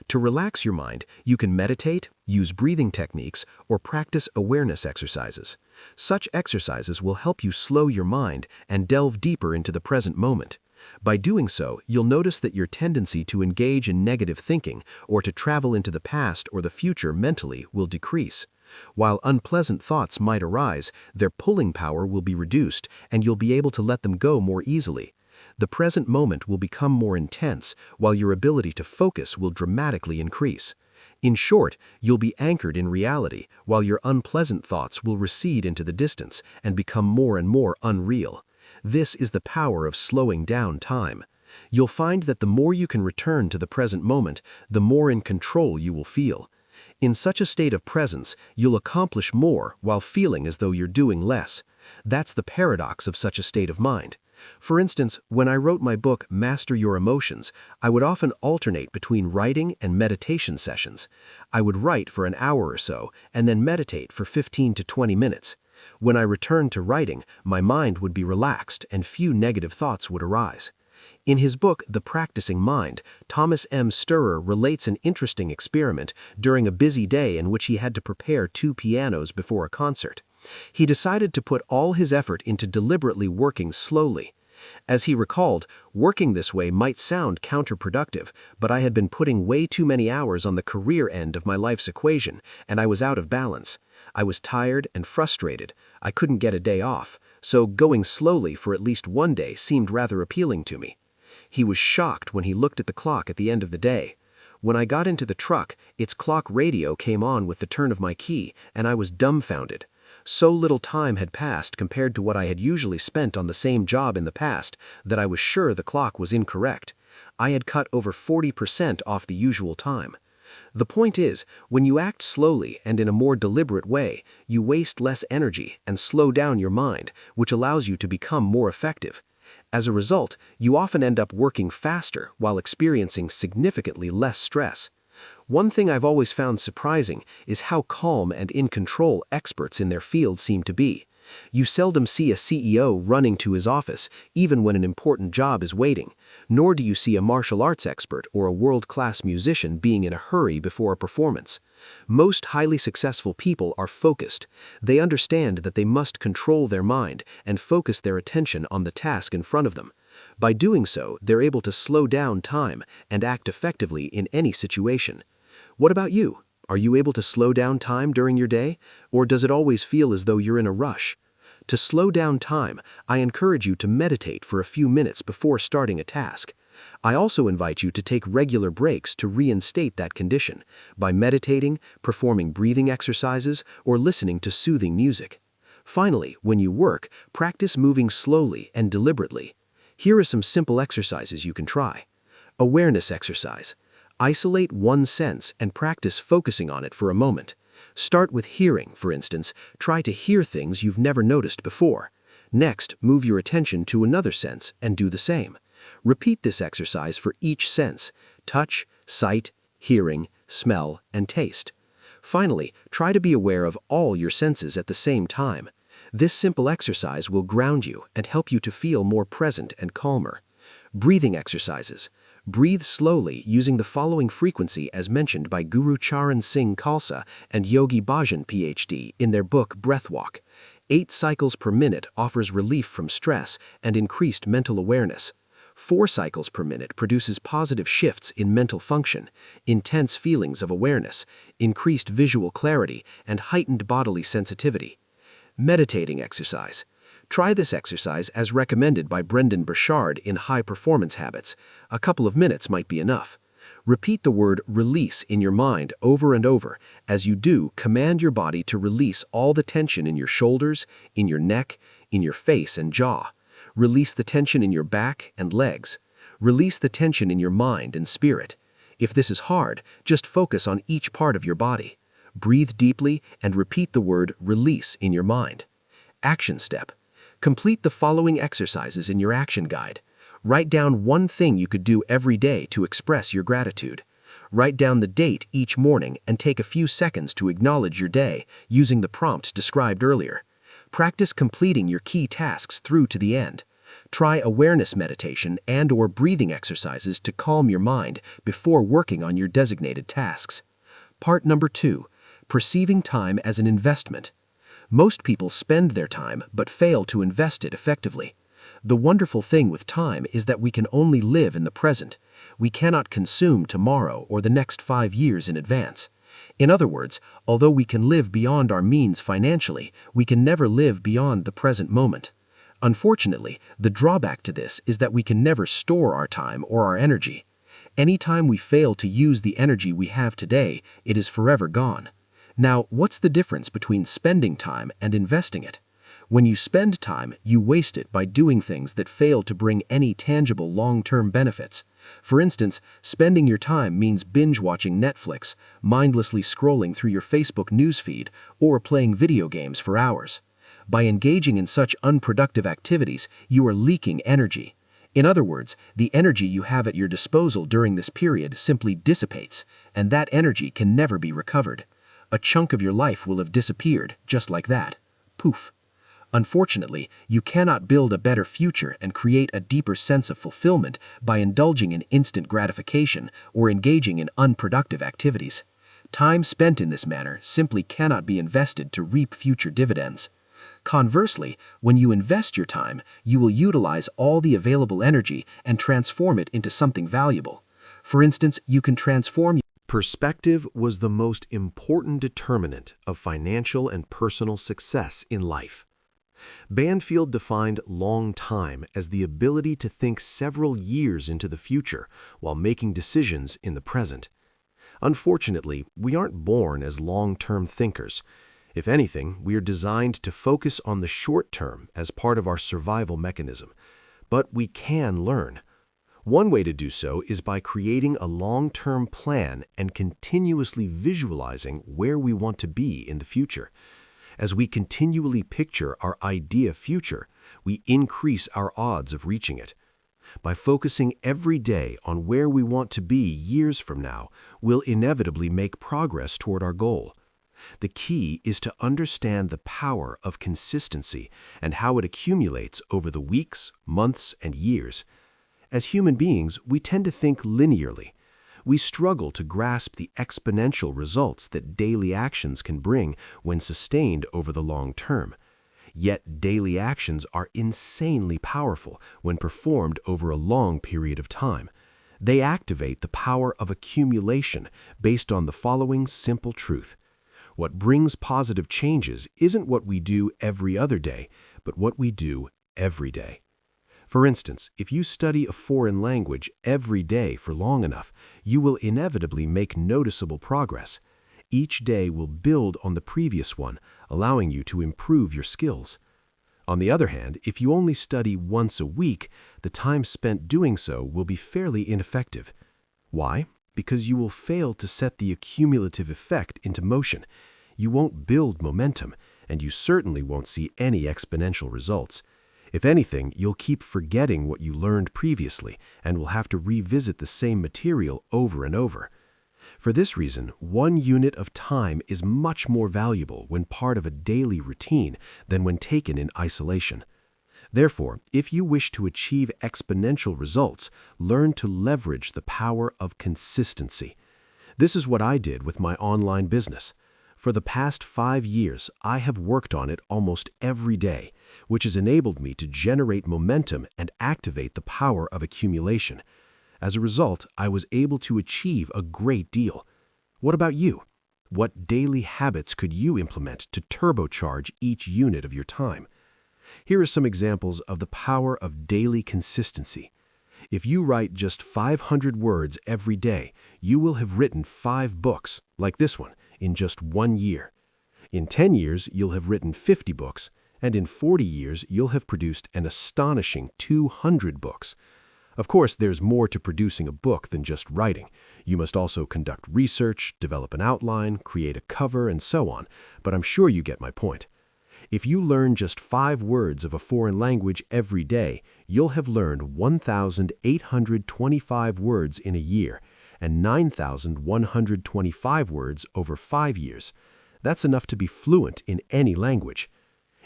Speaker 3: To relax your mind, you can meditate, use breathing techniques, or practice awareness exercises. Such exercises will help you slow your mind and delve deeper into the present moment. By doing so, you'll notice that your tendency to engage in negative thinking or to travel into the past or the future mentally will decrease. While unpleasant thoughts might arise, their pulling power will be reduced and you'll be able to let them go more easily. The present moment will become more intense, while your ability to focus will dramatically increase. In short, you'll be anchored in reality, while your unpleasant thoughts will recede into the distance and become more and more unreal. This is the power of slowing down time. You'll find that the more you can return to the present moment, the more in control you will feel. In such a state of presence, you'll accomplish more while feeling as though you're doing less. That's the paradox of such a state of mind. For instance, when I wrote my book, Master Your Emotions, I would often alternate between writing and meditation sessions. I would write for an hour or so, and then meditate for 15 to 20 minutes. When I returned to writing, my mind would be relaxed and few negative thoughts would arise. In his book, The Practicing Mind, Thomas M. Stirrer relates an interesting experiment during a busy day in which he had to prepare 2 pianos before a concert. He decided to put all his effort into deliberately working slowly. As he recalled, working this way might sound counterproductive, but I had been putting way too many hours on the career end of my life's equation, and I was out of balance. I was tired and frustrated. I couldn't get a day off, so going slowly for at least one day seemed rather appealing to me. He was shocked when he looked at the clock at the end of the day. When I got into the truck, its clock radio came on with the turn of my key, and I was dumbfounded. So little time had passed compared to what I had usually spent on the same job in the past that I was sure the clock was incorrect. I had cut over 40% off the usual time. The point is, when you act slowly and in a more deliberate way, you waste less energy and slow down your mind, which allows you to become more effective. As a result, you often end up working faster while experiencing significantly less stress. One thing I've always found surprising is how calm and in control experts in their field seem to be. You seldom see a CEO running to his office, even when an important job is waiting, nor do you see a martial arts expert or a world-class musician being in a hurry before a performance. Most highly successful people are focused. They understand that they must control their mind and focus their attention on the task in front of them. By doing so, they're able to slow down time and act effectively in any situation. What about you? Are you able to slow down time during your day, or does it always feel as though you're in a rush? To slow down time, I encourage you to meditate for a few minutes before starting a task. I also invite you to take regular breaks to reinstate that condition by meditating, performing breathing exercises, or listening to soothing music. Finally, when you work, practice moving slowly and deliberately. Here are some simple exercises you can try. Awareness exercise. Isolate one sense and practice focusing on it for a moment. Start with hearing, for instance. Try to hear things you've never noticed before. Next, move your attention to another sense and do the same. Repeat this exercise for each sense: touch, sight, hearing, smell, and taste. Finally, try to be aware of all your senses at the same time. This simple exercise will ground you and help you to feel more present and calmer. Breathing exercises. Breathe slowly using the following frequency as mentioned by Guru Charan Singh Khalsa and Yogi Bhajan, PhD, in their book Breathwalk. 8 cycles per minute offers relief from stress and increased mental awareness. 4 cycles per minute produces positive shifts in mental function, intense feelings of awareness, increased visual clarity, and heightened bodily sensitivity. Meditating exercise. Try this exercise as recommended by Brendan Burchard in High Performance Habits. A couple of minutes might be enough. Repeat the word release in your mind over and over. As you do, command your body to release all the tension in your shoulders, in your neck, in your face and jaw. Release the tension in your back and legs. Release the tension in your mind and spirit. If this is hard, just focus on each part of your body. Breathe deeply and repeat the word release in your mind. Action step. Complete the following exercises in your action guide. Write down one thing you could do every day to express your gratitude. Write down the date each morning and take a few seconds to acknowledge your day using the prompt described earlier. Practice completing your key tasks through to the end. Try awareness meditation and/or breathing exercises to calm your mind before working on your designated tasks. Part number 2. Perceiving time as an investment. Most people spend their time but fail to invest it effectively. The wonderful thing with time is that we can only live in the present. We cannot consume tomorrow or the next 5 years in advance. In other words, although we can live beyond our means financially, we can never live beyond the present moment. Unfortunately, the drawback to this is that we can never store our time or our energy. Anytime we fail to use the energy we have today, it is forever gone. Now, what's the difference between spending time and investing it? When you spend time, you waste it by doing things that fail to bring any tangible long-term benefits. For instance, spending your time means binge-watching Netflix, mindlessly scrolling through your Facebook newsfeed, or playing video games for hours. By engaging in such unproductive activities, you are leaking energy. In other words, the energy you have at your disposal during this period simply dissipates, and that energy can never be recovered. A chunk of your life will have disappeared, just like that. Poof. Unfortunately, you cannot build a better future and create a deeper sense of fulfillment by indulging in instant gratification or engaging in unproductive activities. Time spent in this manner simply cannot be invested to reap future dividends. Conversely, when you invest your time, you will utilize all the available energy and transform it into something valuable. For instance, you can transform.
Speaker 1: Perspective was the most important determinant of financial and personal success in life. Banfield defined long time as the ability to think several years into the future while making decisions in the present. Unfortunately, we aren't born as long-term thinkers. If anything, we are designed to focus on the short term as part of our survival mechanism. But we can learn. One way to do so is by creating a long-term plan and continuously visualizing where we want to be in the future. As we continually picture our ideal future, we increase our odds of reaching it. By focusing every day on where we want to be years from now, we'll inevitably make progress toward our goal.
Speaker 3: The key is to understand the power of consistency and how it accumulates over the weeks, months, and years. As human beings, we tend to think linearly. We struggle to grasp the exponential results that daily actions can bring when sustained over the long term. Yet daily actions are insanely powerful when performed over a long period of time. They activate the power of accumulation based on the following simple truth. What brings positive changes isn't what we do every other day, but what we do every day. For instance, if you study a foreign language every day for long enough, you will inevitably make noticeable progress. Each day will build on the previous one, allowing you to improve your skills. On the other hand, if you only study once a week, the time spent doing so will be fairly ineffective. Why? Because you will fail to set the accumulative effect into motion. You won't build momentum, and you certainly won't see any exponential results. If anything, you'll keep forgetting what you learned previously and will have to revisit the same material over and over. For this reason, 1 unit of time is much more valuable when part of a daily routine than when taken in isolation. Therefore, if you wish to achieve exponential results, learn to leverage the power of consistency. This is what I did with my online business. For the past 5 years, I have worked on it almost every day, which has enabled me to generate momentum and activate the power of accumulation. As a result, I was able to achieve a great deal. What about you? What daily habits could you implement to turbocharge each unit of your time? Here are some examples of the power of daily consistency. If you write just 500 words every day, you will have written 5 books, like this one, in just 1 year. In 10 years, you'll have written 50 books, and in 40 years, you'll have produced an astonishing 200 books. Of course, there's more to producing a book than just writing. You must also conduct research, develop an outline, create a cover, and so on, but I'm sure you get my point. If you learn just 5 words of a foreign language every day, you'll have learned 1,825 words in a year, and 9,125 words over 5 years. That's enough to be fluent in any language.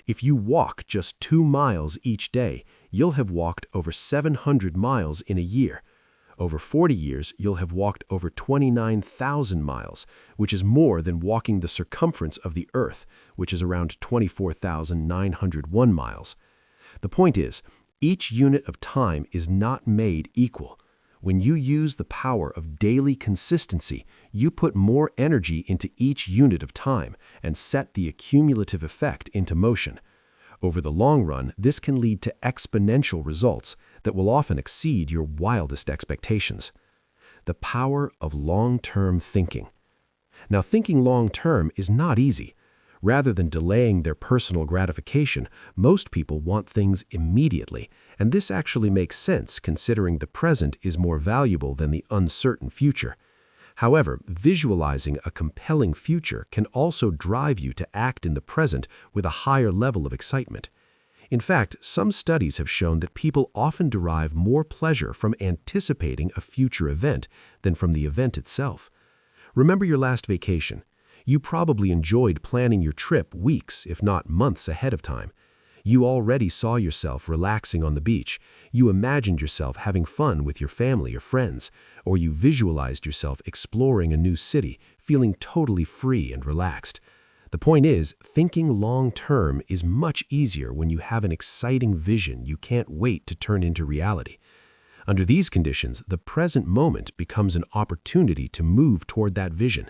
Speaker 3: If you walk just 2 miles each day, you'll have walked over 700 miles in a year. Over 40 years, you'll have walked over 29,000 miles, which is more than walking the circumference of the Earth, which is around 24,901 miles. The point is, each unit of time is not made equal. When you use the power of daily consistency, you put more energy into each unit of time and set the accumulative effect into motion. Over the long run, this can lead to exponential results that will often exceed your wildest expectations. The power of long-term thinking. Now, thinking long-term is not easy. Rather than delaying their personal gratification, most people want things immediately, and this actually makes sense considering the present is more valuable than the uncertain future. However, visualizing a compelling future can also drive you to act in the present with a higher level of excitement. In fact, some studies have shown that people often derive more pleasure from anticipating a future event than from the event itself. Remember your last vacation. You probably enjoyed planning your trip weeks, if not months ahead of time. You already saw yourself relaxing on the beach. You imagined yourself having fun with your family or friends, or you visualized yourself exploring a new city, feeling totally free and relaxed. The point is, thinking long-term is much easier when you have an exciting vision you can't wait to turn into reality. Under these conditions, the present moment becomes an opportunity to move toward that vision.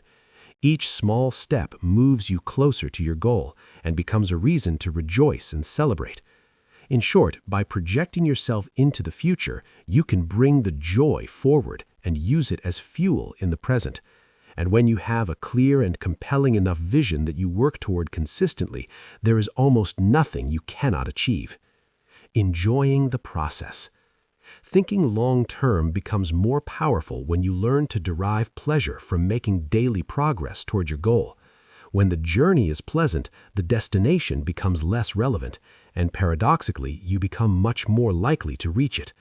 Speaker 3: Each small step moves you closer to your goal and becomes a reason to rejoice and celebrate. In short, by projecting yourself into the future, you can bring the joy forward and use it as fuel in the present. And when you have a clear and compelling enough vision that you work toward consistently, there is almost nothing you cannot achieve. Enjoying the process. Thinking long-term becomes more powerful when you learn to derive pleasure from making daily progress toward your goal. When the journey is pleasant, the destination becomes less relevant, and paradoxically, you become much more likely to reach it.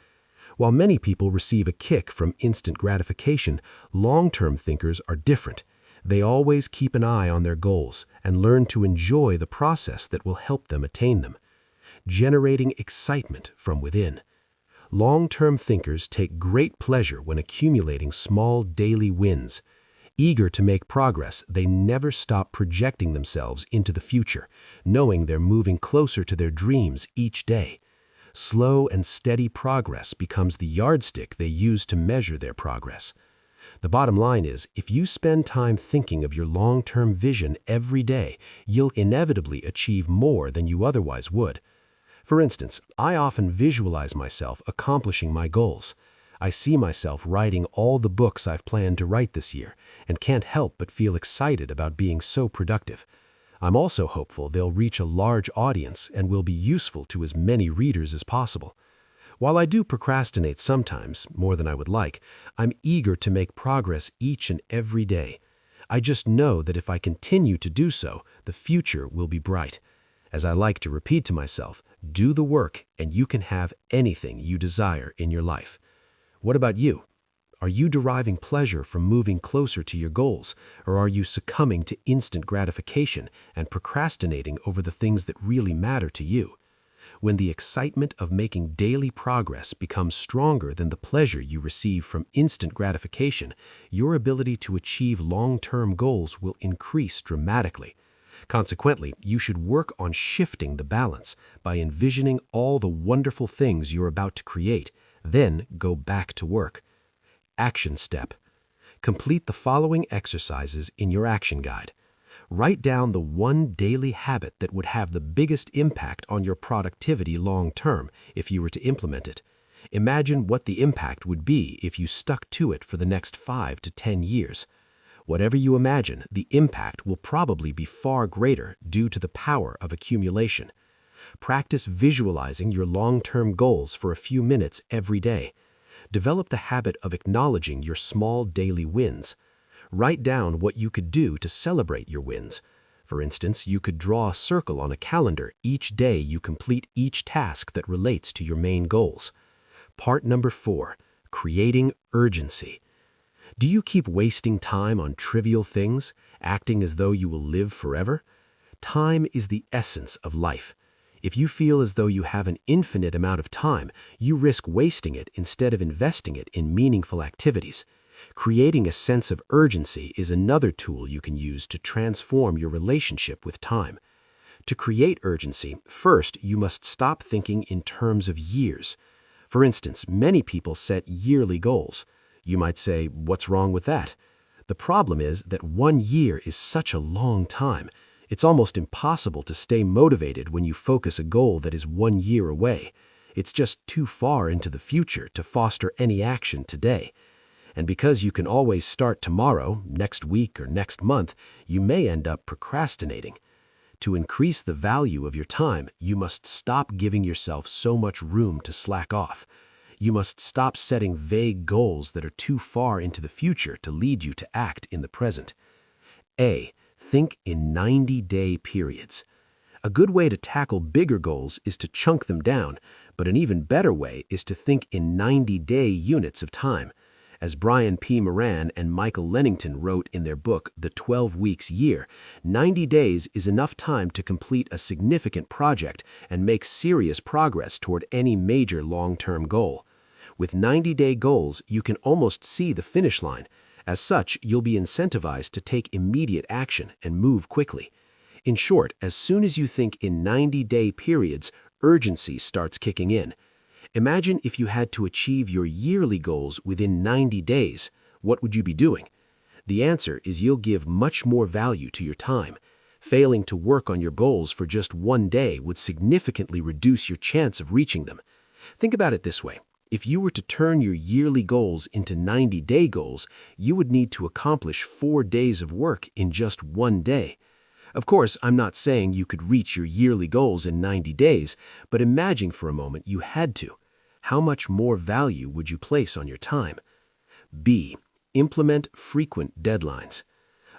Speaker 3: While many people receive a kick from instant gratification, long-term thinkers are different. They always keep an eye on their goals and learn to enjoy the process that will help them attain them. Generating excitement from within. Long-term thinkers take great pleasure when accumulating small daily wins. Eager to make progress, they never stop projecting themselves into the future, knowing they're moving closer to their dreams each day. Slow and steady progress becomes the yardstick they use to measure their progress. The bottom line is, if you spend time thinking of your long-term vision every day, you'll inevitably achieve more than you otherwise would. For instance, I often visualize myself accomplishing my goals. I see myself writing all the books I've planned to write this year, and can't help but feel excited about being so productive. I'm also hopeful they'll reach a large audience and will be useful to as many readers as possible. While I do procrastinate sometimes, more than I would like, I'm eager to make progress each and every day. I just know that if I continue to do so, the future will be bright. As I like to repeat to myself, do the work and you can have anything you desire in your life. What about you? Are you deriving pleasure from moving closer to your goals, or are you succumbing to instant gratification and procrastinating over the things that really matter to you? When the excitement of making daily progress becomes stronger than the pleasure you receive from instant gratification, your ability to achieve long-term goals will increase dramatically. Consequently, you should work on shifting the balance by envisioning all the wonderful things you're about to create, then go back to work. Action step. Complete the following exercises in your action guide. Write down the one daily habit that would have the biggest impact on your productivity long term if you were to implement it. Imagine what the impact would be if you stuck to it for the next 5 to 10 years. Whatever you imagine, the impact will probably be far greater due to the power of accumulation. Practice visualizing your long-term goals for a few minutes every day. Develop the habit of acknowledging your small daily wins. Write down what you could do to celebrate your wins. For instance, you could draw a circle on a calendar each day you complete each task that relates to your main goals. Part number 4, creating urgency. Do you keep wasting time on trivial things, acting as though you will live forever? Time is the essence of life. If you feel as though you have an infinite amount of time, you risk wasting it instead of investing it in meaningful activities. Creating a sense of urgency is another tool you can use to transform your relationship with time. To create urgency, first you must stop thinking in terms of years. For instance, many people set yearly goals. You might say, what's wrong with that? The problem is that 1 year is such a long time. It's almost impossible to stay motivated when you focus a goal that is 1 year away. It's just too far into the future to foster any action today. And because you can always start tomorrow, next week, or next month, you may end up procrastinating. To increase the value of your time, you must stop giving yourself so much room to slack off. You must stop setting vague goals that are too far into the future to lead you to act in the present. A. Think in 90-day periods. A good way to tackle bigger goals is to chunk them down, but an even better way is to think in 90-day units of time. As Brian P. Moran and Michael Lennington wrote in their book, The 12 Weeks Year, 90 days is enough time to complete a significant project and make serious progress toward any major long-term goal. With 90-day goals, you can almost see the finish line. As such, you'll be incentivized to take immediate action and move quickly. In short, as soon as you think in 90-day periods, urgency starts kicking in. Imagine if you had to achieve your yearly goals within 90 days. What would you be doing? The answer is you'll give much more value to your time. Failing to work on your goals for just 1 day would significantly reduce your chance of reaching them. Think about it this way. If you were to turn your yearly goals into 90-day goals, you would need to accomplish 4 days of work in just 1 day. Of course, I'm not saying you could reach your yearly goals in 90 days, but imagine for a moment you had to. How much more value would you place on your time? B. Implement frequent deadlines.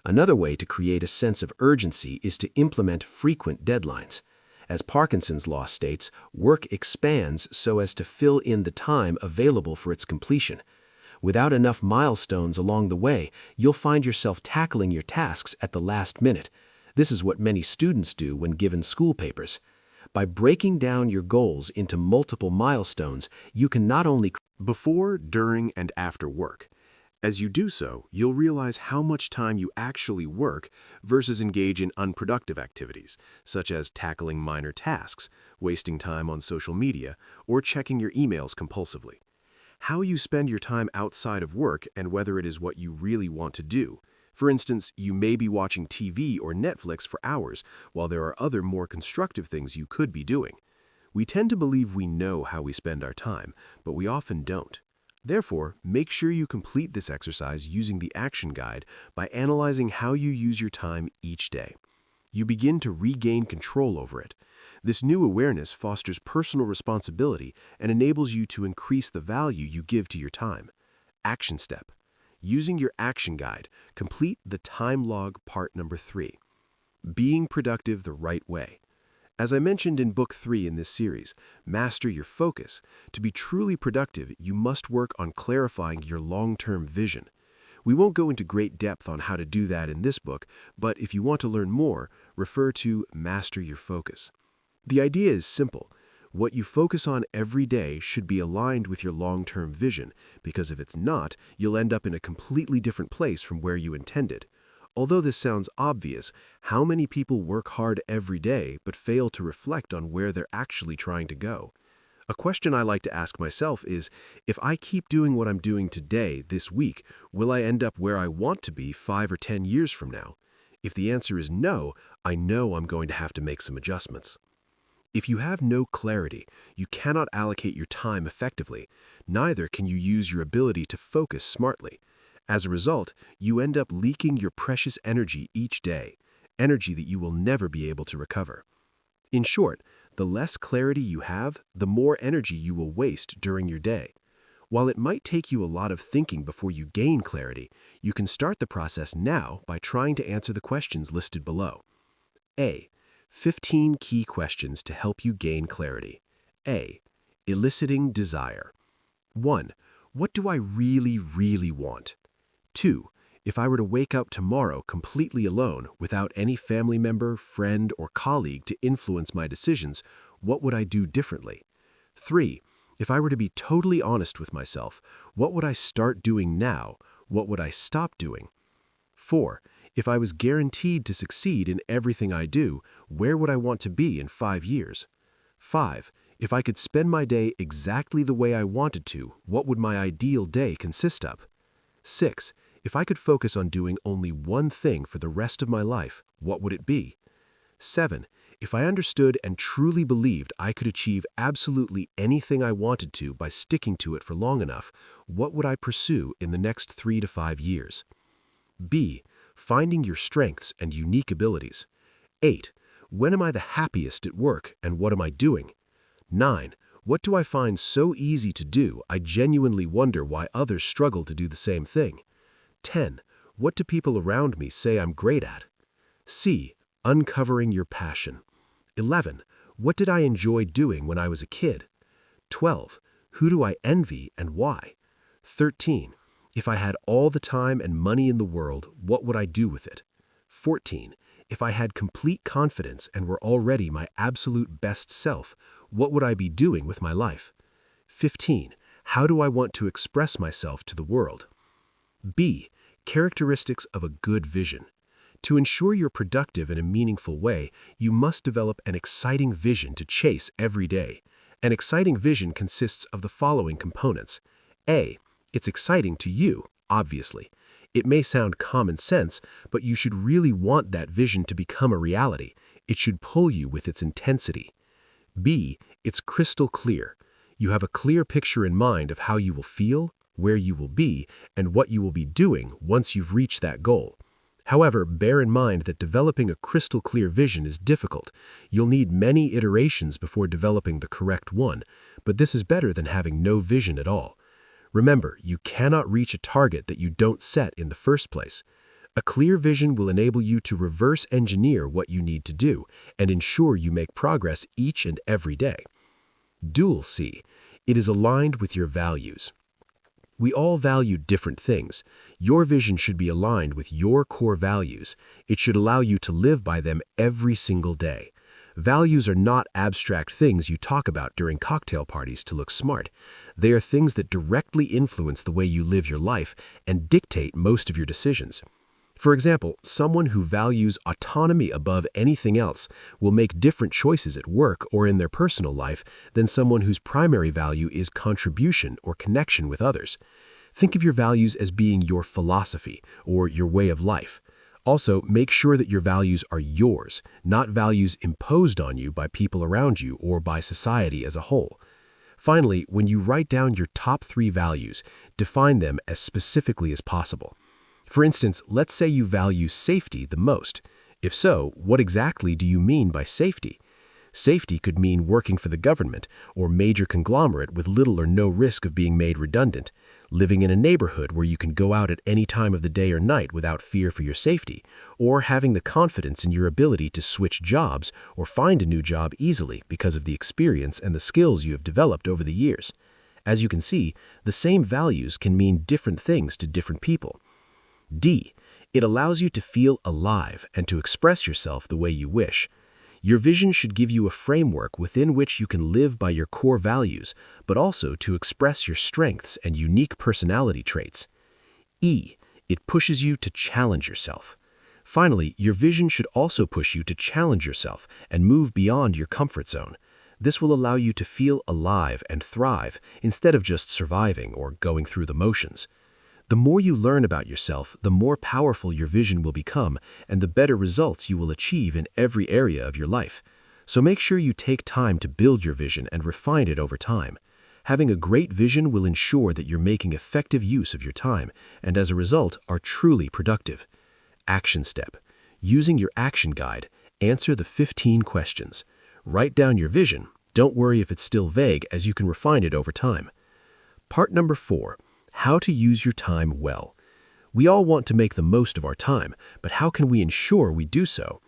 Speaker 3: Another way to create a sense of urgency is to implement frequent deadlines. As Parkinson's law states, work expands so as to fill in the time available for its completion. Without enough milestones along the way, you'll find yourself tackling your tasks at the last minute. This is what many students do when given school papers. By breaking down your goals into multiple milestones, you can not only
Speaker 1: Before, during, and after work. As you do so, you'll realize how much time you actually work versus engage in unproductive activities, such as tackling minor tasks, wasting time on social media, or checking your emails compulsively. How you spend your time outside of work and whether it is what you really want to do. For instance, you may be watching TV or Netflix for hours, while there are other more constructive things you could be doing. We tend to believe we know how we spend our time, but we often don't. Therefore, make sure you complete this exercise using the action guide by analyzing how you use your time each day. You begin to regain control over it. This new awareness fosters personal responsibility and enables you to increase the value you give to your time. Action step. Using your action guide, complete the time log part number 3. Being productive the right way. As I mentioned in Book 3 in this series, Master Your Focus. To be truly productive, you must work on clarifying your long-term vision. We won't go into great depth on how to do that in this book, but if you want to learn more, refer to Master Your Focus. The idea is simple. What you focus on every day should be aligned with your long-term vision, because if it's not, you'll end up in a completely different place from where you intended. Although this sounds obvious, how many people work hard every day but fail to reflect on where they're actually trying to go? A question I like to ask myself is, if I keep doing what I'm doing today, this week, will I end up where I want to be 5 or 10 years from now? If the answer is no, I know I'm going to have to make some adjustments. If you have no clarity, you cannot allocate your time effectively. Neither can you use your ability to focus smartly. As a result, you end up leaking your precious energy each day, energy that you will never be able to recover. In short, the less clarity you have, the more energy you will waste during your day. While it might take you a lot of thinking before you gain clarity, you can start the process now by trying to answer the questions listed below. A. 15 key questions to help you gain clarity. A. Eliciting desire. 1. What do I really want? 2. If I were to wake up tomorrow completely alone, without any family member, friend, or colleague to influence my decisions, what would I do differently? 3. If I were to be totally honest with myself, what would I start doing now? What would I stop doing? 4. If I was guaranteed to succeed in everything I do, where would I want to be in 5 years? 5. If I could spend my day exactly the way I wanted to, what would my ideal day consist of? 6. If I could focus on doing only one thing for the rest of my life, what would it be? 7. If I understood and truly believed I could achieve absolutely anything I wanted to by sticking to it for long enough, what would I pursue in the next 3 to 5 years? B. Finding your strengths and unique abilities. 8. When am I the happiest at work and what am I doing? 9. What do I find so easy to do I genuinely wonder why others struggle to do the same thing? 10. What do people around me say I'm great at? C. Uncovering your passion. 11. What did I enjoy doing when I was a kid? 12. Who do I envy and why? 13. If I had all the time and money in the world, what would I do with it? 14. If I had complete confidence and were already my absolute best self, what would I be doing with my life? 15. How do I want to express myself to the world? B. Characteristics of a good vision. To ensure you're productive in a meaningful way, you must develop an exciting vision to chase every day. An exciting vision consists of the following components. A. It's exciting to you, obviously. It may sound common sense, but you should really want that vision to become a reality. It should pull you with its intensity. B. It's crystal clear. You have a clear picture in mind of how you will feel, where you will be, and what you will be doing once you've reached that goal. However, bear in mind that developing a crystal clear vision is difficult. You'll need many iterations before developing the correct one, but this is better than having no vision at all. Remember, you cannot reach a target that you don't set in the first place. A clear vision will enable you to reverse engineer what you need to do and ensure you make progress each and every day. Dual C. It is aligned with your values.
Speaker 3: We all value different things. Your vision should be aligned with your core values. It should allow you to live by them every single day. Values are not abstract things you talk about during cocktail parties to look smart. They are things that directly influence the way you live your life and dictate most of your decisions. For example, someone who values autonomy above anything else will make different choices at work or in their personal life than someone whose primary value is contribution or connection with others. Think of your values as being your philosophy or your way of life. Also, make sure that your values are yours, not values imposed on you by people around you or by society as a whole. Finally, when you write down your top 3 values, define them as specifically as possible. For instance, let's say you value safety the most. If so, what exactly do you mean by safety? Safety could mean working for the government or major conglomerate with little or no risk of being made redundant, living in a neighborhood where you can go out at any time of the day or night without fear for your safety, or having the confidence in your ability to switch jobs or find a new job easily because of the experience and the skills you have developed over the years. As you can see, the same values can mean different things to different people. D. It allows you to feel alive and to express yourself the way you wish. Your vision should give you a framework within which you can live by your core values, but also to express your strengths and unique personality traits. E. It pushes you to challenge yourself. Finally, your vision should also push you to challenge yourself and move beyond your comfort zone. This will allow you to feel alive and thrive instead of just surviving or going through the motions. The more you learn about yourself, the more powerful your vision will become and the better results you will achieve in every area of your life. So make sure you take time to build your vision and refine it over time. Having a great vision will ensure that you're making effective use of your time and as a result are truly productive. Action step. Using your action guide, answer the 15 questions. Write down your vision. Don't worry if it's still vague as you can refine it over time. Part number 4. How to use your time well. We all want to make the most of our time, but how can we ensure we do so?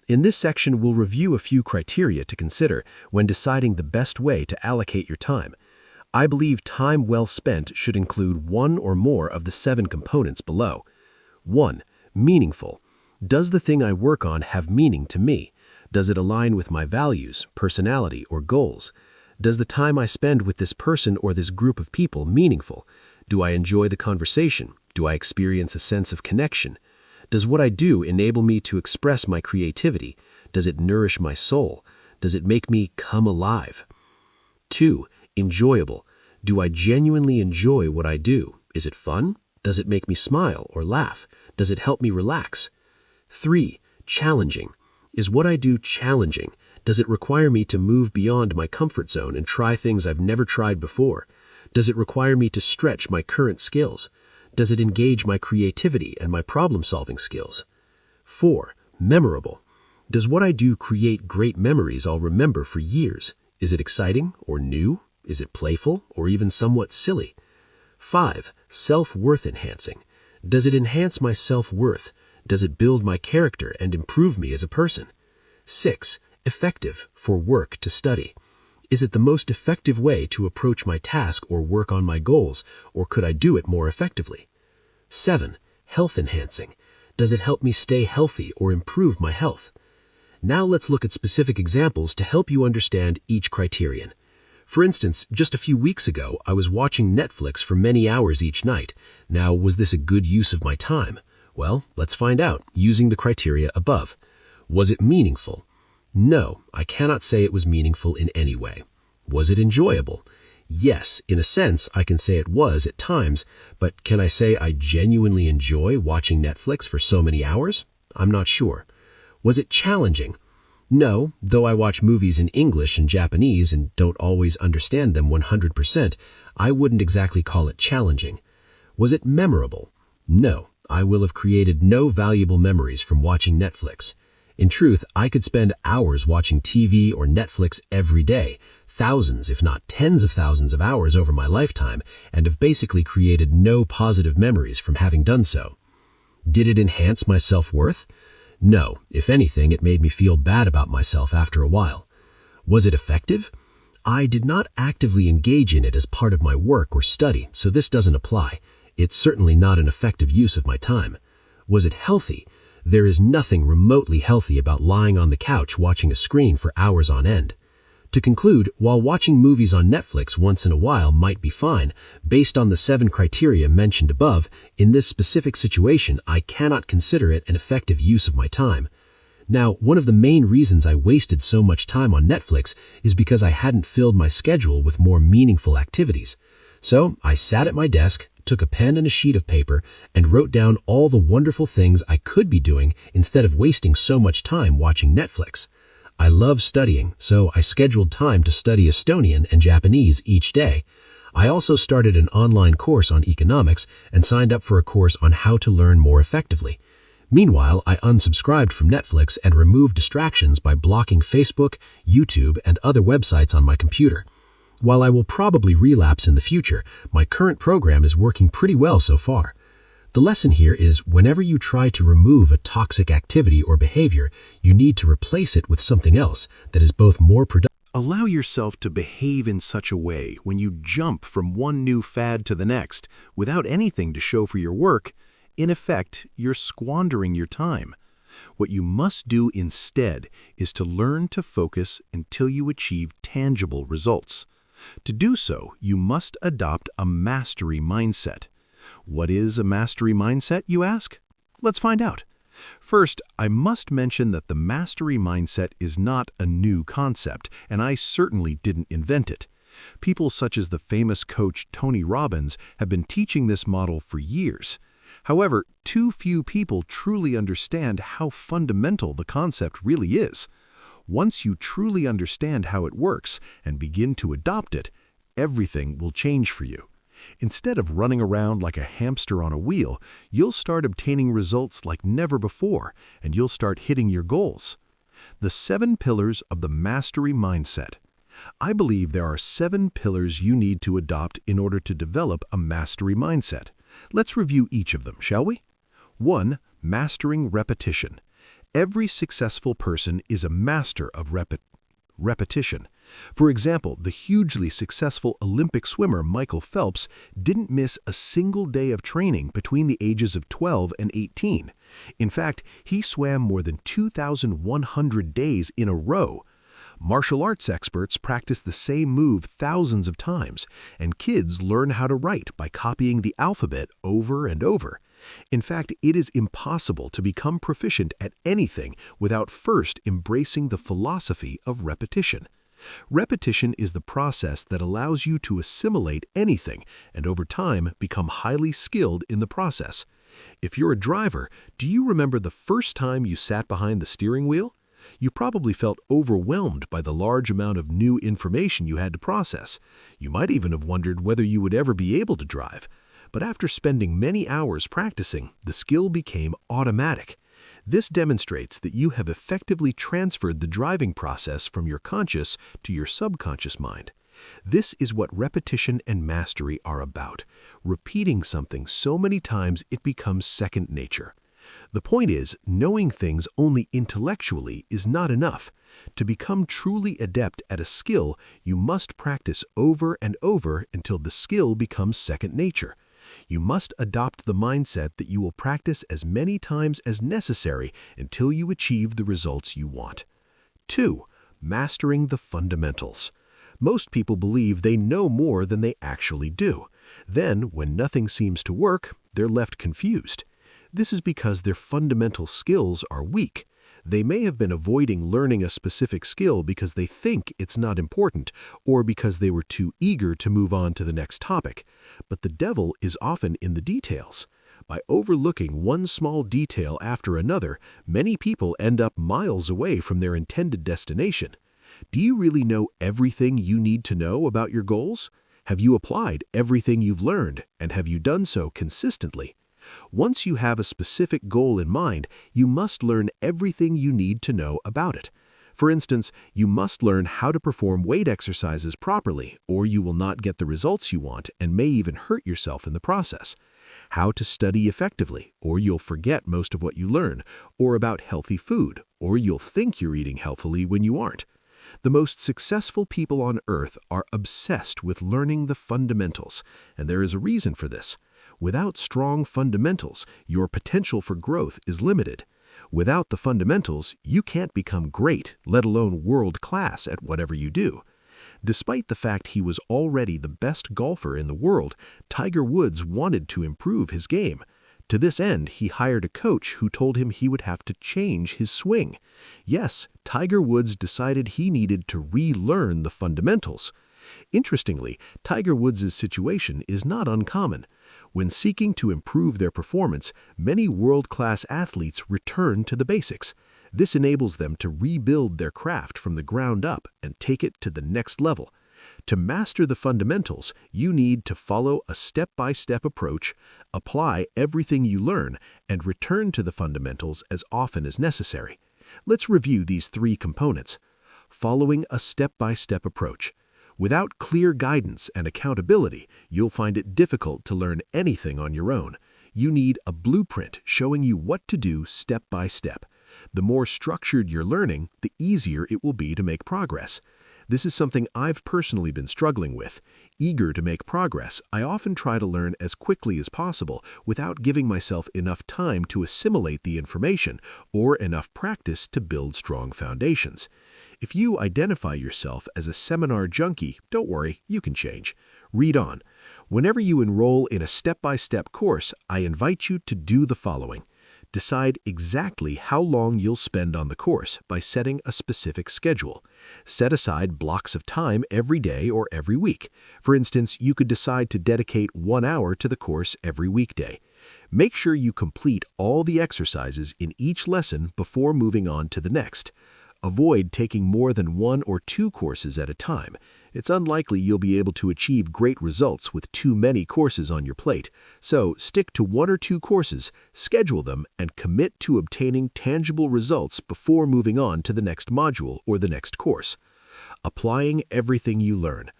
Speaker 3: In this section, we'll review a few criteria to consider when deciding the best way to allocate your time. I believe time well spent should include one or more of the 7 components below. 1. Meaningful. Does the thing I work on have meaning to me? Does it align with my values, personality, or goals? Does the time I spend with this person or this group of people meaningful? Do I enjoy the conversation? Do I experience a sense of connection? Does what I do enable me to express my creativity? Does it nourish my soul? Does it make me come alive? 2. Enjoyable. Do I genuinely enjoy what I do? Is it fun? Does it make me smile or laugh? Does it help me relax? 3. Challenging. Is what I do challenging? Does it require me to move beyond my comfort zone and try things I've never tried before? Does it require me to stretch my current skills? Does it engage my creativity and my problem-solving skills? 4. Memorable. Does what I do create great memories I'll remember for years? Is it exciting or new? Is it playful or even somewhat silly? 5. Self-worth enhancing. Does it enhance my self-worth? Does it build my character and improve me as a person? 6. Effective, for work to study. Is it the most effective way to approach my task or work on my goals, or could I do it more effectively? 7. Health enhancing. Does it help me stay healthy or improve my health? Now let's look at specific examples to help you understand each criterion. For instance, just a few weeks ago, I was watching Netflix for many hours each night. Now, was this a good use of my time? Well, let's find out using the criteria above. Was it meaningful? No, I cannot say it was meaningful in any way. Was it enjoyable? Yes, in a sense, I can say it was at times, but can I say I genuinely enjoy watching Netflix for so many hours? I'm not sure. Was it challenging? No, though I watch movies in English and Japanese and don't always understand them 100%, I wouldn't exactly call it challenging. Was it memorable? No, I will have created no valuable memories from watching Netflix. In truth, I could spend hours watching TV or Netflix every day, thousands if not tens of thousands of hours over my lifetime, and have basically created no positive memories from having done so. Did it enhance my self-worth? No, if anything, it made me feel bad about myself after a while. Was it effective? I did not actively engage in it as part of my work or study, so this doesn't apply. It's certainly not an effective use of my time. Was it healthy? There is nothing remotely healthy about lying on the couch watching a screen for hours on end. To conclude, while watching movies on Netflix once in a while might be fine, based on the 7 criteria mentioned above, in this specific situation I cannot consider it an effective use of my time. Now, one of the main reasons I wasted so much time on Netflix is because I hadn't filled my schedule with more meaningful activities. So, I sat at my desk, took a pen and a sheet of paper, and wrote down all the wonderful things I could be doing instead of wasting so much time watching Netflix. I love studying, so I scheduled time to study Estonian and Japanese each day. I also started an online course on economics and signed up for a course on how to learn more effectively. Meanwhile, I unsubscribed from Netflix and removed distractions by blocking Facebook, YouTube, and other websites on my computer. While I will probably relapse in the future, my current program is working pretty well so far. The lesson here is whenever you try to remove a toxic activity or behavior, you need to replace it with something else that is both more productive.
Speaker 1: Allow yourself to behave in such a way when you jump from one new fad to the next without anything to show for your work. In effect, you're squandering your time. What you must do instead is to learn to focus until you achieve tangible results. To do so, you must adopt a mastery mindset. What is a mastery mindset, you ask? Let's find out. First, I must mention that the mastery mindset is not a new concept, and I certainly didn't invent it. People such as the famous coach Tony Robbins have been teaching this model for years. However, too few people truly understand how fundamental the concept really is. Once you truly understand how it works and begin to adopt it, everything will change for you. Instead of running around like a hamster on a wheel, you'll start obtaining results like never before, and you'll start hitting your goals. The 7 pillars of the mastery mindset. I believe there are 7 pillars you need to adopt in order to develop a mastery mindset. Let's review each of them, shall we? 1. Mastering repetition. Every successful person is a master of repetition. For example, the hugely successful Olympic swimmer Michael Phelps didn't miss a single day of training between the ages of 12 and 18. In fact, he swam more than 2,100 days in a row. Martial arts experts practice the same move thousands of times, and kids learn how to write by copying the alphabet over and over. In fact, it is impossible to become proficient at anything without first embracing the philosophy of repetition. Repetition is the process that allows you to assimilate anything and over time become highly skilled in the process. If you're a driver, do you remember the first time you sat behind the steering wheel? You probably felt overwhelmed by the large amount of new information you had to process. You might even have wondered whether you would ever be able to drive. But after spending many hours practicing, the skill became automatic. This demonstrates that you have effectively transferred the driving process from your conscious to your subconscious mind. This is what repetition and mastery are about, repeating something so many times it becomes second nature. The point is, knowing things only intellectually is not enough. To become truly adept at a skill, you must practice over and over until the skill becomes second nature. You must adopt the mindset that you will practice as many times as necessary until you achieve the results you want. 2. Mastering the fundamentals. Most people believe they know more than they actually do. Then, when nothing seems to work, they're left confused. This is because their fundamental skills are weak. They may have been avoiding learning a specific skill because they think it's not important or because they were too eager to move on to the next topic. But the devil is often in the details. By overlooking one small detail after another, many people end up miles away from their intended destination. Do you really know everything you need to know about your goals? Have you applied everything you've learned, and have you done so consistently? Once you have a specific goal in mind, you must learn everything you need to know about it. For instance, you must learn how to perform weight exercises properly, or you will not get the results you want and may even hurt yourself in the process. How to study effectively, or you'll forget most of what you learn, or about healthy food, or you'll think you're eating healthily when you aren't.
Speaker 3: The most successful people on earth are obsessed with learning the fundamentals, and there is a reason for this. Without strong fundamentals, your potential for growth is limited. Without the fundamentals, you can't become great, let alone world-class at whatever you do. Despite the fact he was already the best golfer in the world, Tiger Woods wanted to improve his game. To this end, he hired a coach who told him he would have to change his swing. Yes, Tiger Woods decided he needed to relearn the fundamentals. Interestingly, Tiger Woods' situation is not uncommon. When seeking to improve their performance, many world-class athletes return to the basics. This enables them to rebuild their craft from the ground up and take it to the next level. To master the fundamentals, you need to follow a step-by-step approach, apply everything you learn, and return to the fundamentals as often as necessary. Let's review these three components. Following a step-by-step approach. Without clear guidance and accountability, you'll find it difficult to learn anything on your own. You need a blueprint showing you what to do step by step. The more structured your learning, the easier it will be to make progress. This is something I've personally been struggling with. Eager to make progress, I often try to learn as quickly as possible without giving myself enough time to assimilate the information or enough practice to build strong foundations. If you identify yourself as a seminar junkie, don't worry, you can change. Read on. Whenever you enroll in a step-by-step course, I invite you to do the following. Decide exactly how long you'll spend on the course by setting a specific schedule. Set aside blocks of time every day or every week. For instance, you could decide to dedicate 1 hour to the course every weekday. Make sure you complete all the exercises in each lesson before moving on to the next. Avoid taking more than 1 or 2 courses at a time. It's unlikely you'll be able to achieve great results with too many courses on your plate. So stick to 1 or 2 courses, schedule them, and commit to obtaining tangible results before moving on to the next module or the next course. Applying everything you learn.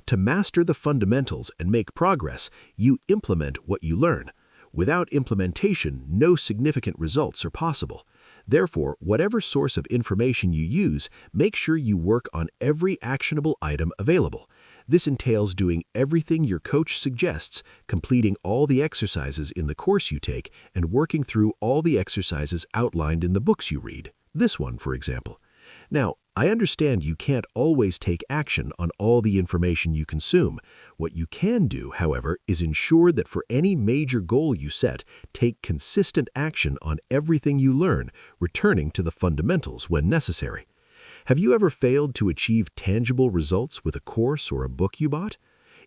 Speaker 3: To master the fundamentals and make progress, you implement what you learn. Without implementation, no significant results are possible. Therefore, whatever source of information you use, make sure you work on every actionable item available. This entails doing everything your coach suggests, completing all the exercises in the course you take, and working through all the exercises outlined in the books you read. This one, for example. Now, I understand you can't always take action on all the information you consume. What you can do, however, is ensure that for any major goal you set, take consistent action on everything you learn, returning to the fundamentals when necessary. Have you ever failed to achieve tangible results with a course or a book you bought?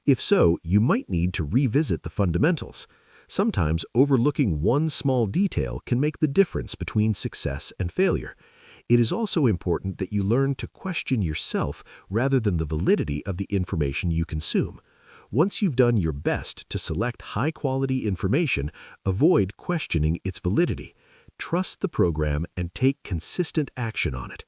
Speaker 3: If so, you might need to revisit the fundamentals. Sometimes overlooking one small detail can make the difference between success and failure. It is also important that you learn to question yourself rather than the validity of the information you consume. Once you've done your best to select high-quality information, avoid questioning its validity. Trust the program and take consistent action on it.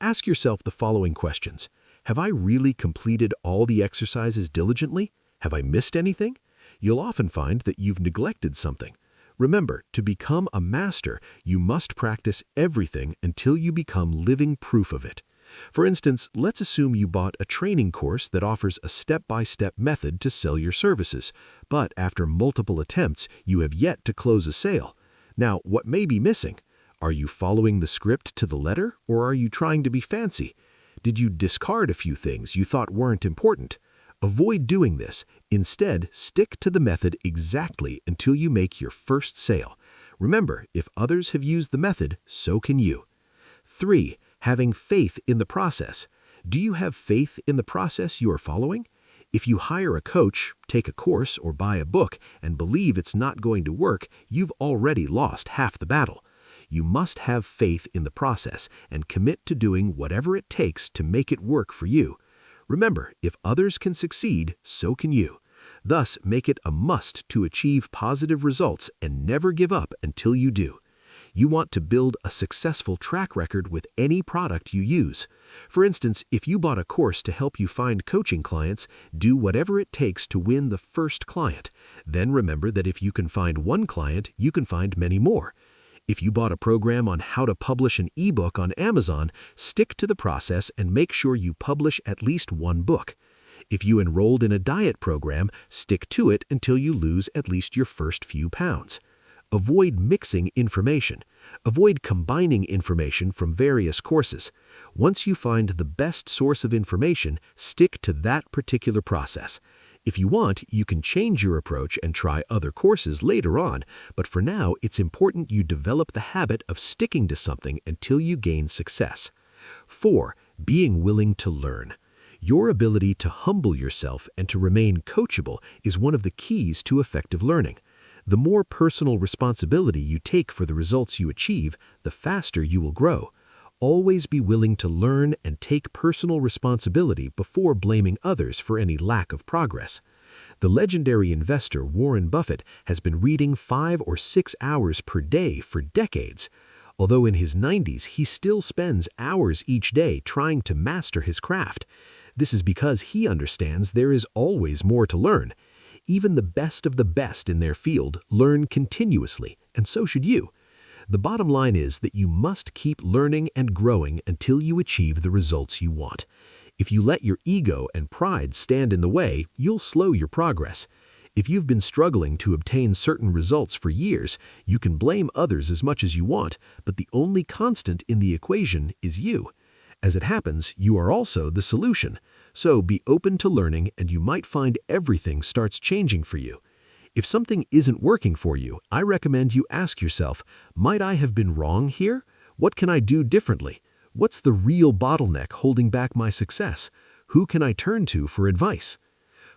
Speaker 3: Ask yourself the following questions. Have I really completed all the exercises diligently? Have I missed anything? You'll often find that you've neglected something. Remember, to become a master, you must practice everything until you become living proof of it. For instance, let's assume you bought a training course that offers a step-by-step method to sell your services, but after multiple attempts, you have yet to close a sale. Now, what may be missing? Are you following the script to the letter, or are you trying to be fancy? Did you discard a few things you thought weren't important? Avoid doing this. Instead, stick to the method exactly until you make your first sale. Remember, if others have used the method, so can you. 3. Having faith in the process. Do you have faith in the process you are following? If you hire a coach, take a course, or buy a book and believe it's not going to work, you've already lost half the battle. You must have faith in the process and commit to doing whatever it takes to make it work for you. Remember, if others can succeed, so can you. Thus, make it a must to achieve positive results and never give up until you do. You want to build a successful track record with any product you use. For instance, if you bought a course to help you find coaching clients, do whatever it takes to win the first client. Then remember that if you can find one client, you can find many more. If you bought a program on how to publish an ebook on Amazon, stick to the process and make sure you publish at least one book. If you enrolled in a diet program, stick to it until you lose at least your first few pounds. Avoid mixing information. Avoid combining information from various courses. Once you find the best source of information, stick to that particular process. If you want, you can change your approach and try other courses later on, but for now, it's important you develop the habit of sticking to something until you gain success. 4. Being willing to learn. Your ability to humble yourself and to remain coachable is one of the keys to effective learning. The more personal responsibility you take for the results you achieve, the faster you will grow. Always be willing to learn and take personal responsibility before blaming others for any lack of progress. The legendary investor Warren Buffett has been reading 5 or 6 hours per day for decades. Although in his 90s, he still spends hours each day trying to master his craft. This is because he understands there is always more to learn. Even the best of the best in their field learn continuously, and so should you. The bottom line is that you must keep learning and growing until you achieve the results you want. If you let your ego and pride stand in the way, you'll slow your progress. If you've been struggling to obtain certain results for years, you can blame others as much as you want, but the only constant in the equation is you. As it happens, you are also the solution. So be open to learning and you might find everything starts changing for you. If something isn't working for you, I recommend you ask yourself, might I have been wrong here? What can I do differently? What's the real bottleneck holding back my success? Who can I turn to for advice?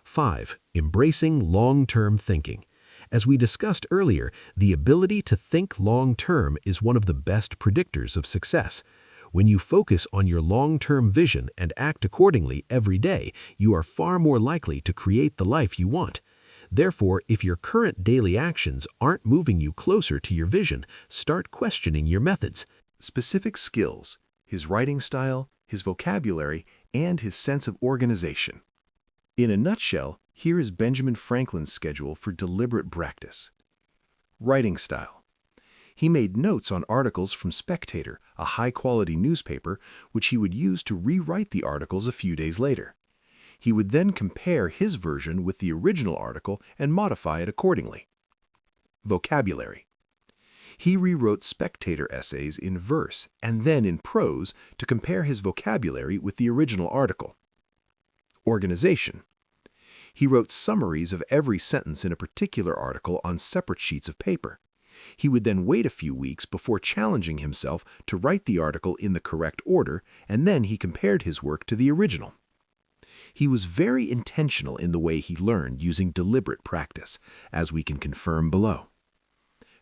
Speaker 3: 5. Embracing long-term thinking. As we discussed earlier, the ability to think long-term is one of the best predictors of success. When you focus on your long-term vision and act accordingly every day, you are far more likely to create the life you want. Therefore, if your current daily actions aren't moving you closer to your vision, start questioning your methods.
Speaker 1: Specific skills, his writing style, his vocabulary, and his sense of organization. In a nutshell, here is Benjamin Franklin's schedule for deliberate practice. Writing style. He made notes on articles from Spectator, a high-quality newspaper, which he would use to rewrite the articles a few days later. He would then compare his version with the original article and modify it accordingly. Vocabulary. He rewrote Spectator essays in verse and then in prose to compare his vocabulary with the original article. Organization. He wrote summaries of every sentence in a particular article on separate sheets of paper. He would then wait a few weeks before challenging himself to write the article in the correct order, and then he compared his work to the original. He was very intentional in the way he learned using deliberate practice, as we can confirm below.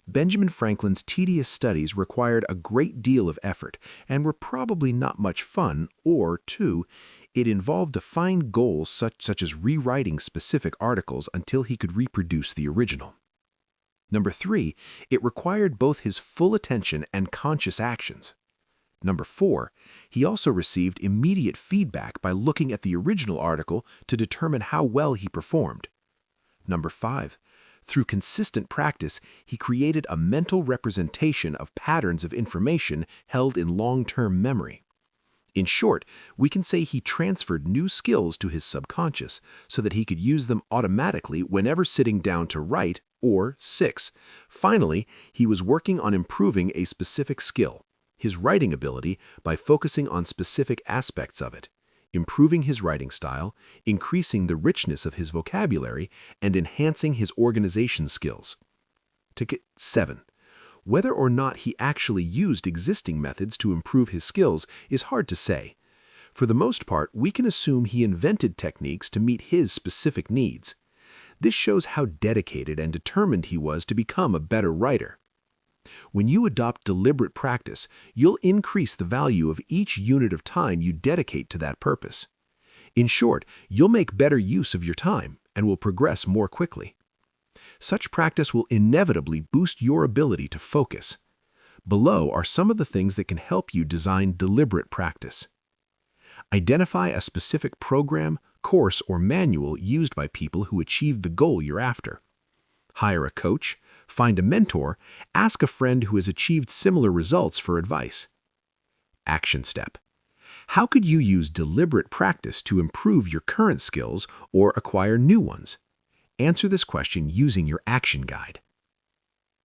Speaker 1: Benjamin Franklin's tedious studies required a great deal of effort and were probably not much fun, or, 2, it involved defined goals such as rewriting specific articles until he could reproduce the original. Number 3, it required both his full attention and conscious actions. Number 4, he also received immediate feedback by looking at the original article to determine how well he performed. Number 5, through consistent practice, he created a mental representation of patterns of information held in long-term memory. In short, we can say he transferred new skills to his subconscious so that he could use them automatically whenever sitting down to write. Or 6, finally, he was working on improving a specific skill, his writing ability, by focusing on specific aspects of it, improving his writing style, increasing the richness of his vocabulary, and enhancing his organization skills. 7. Whether or not he actually used existing methods to improve his skills is hard to say. For the most part, we can assume he invented techniques to meet his specific needs. This shows how dedicated and determined he was to become a better writer. When you adopt deliberate practice, you'll increase the value of each unit of time you dedicate to that purpose. In short, you'll make better use of your time and will progress more quickly. Such practice will inevitably boost your ability to focus. Below are some of the things that can help you design deliberate practice. Identify a specific program, course, or manual used by people who achieved the goal you're after.
Speaker 3: Hire a coach, find a mentor, ask a friend who has achieved similar results for advice. Action step. How could you use deliberate practice to improve your current skills or acquire new ones? Answer this question using your action guide.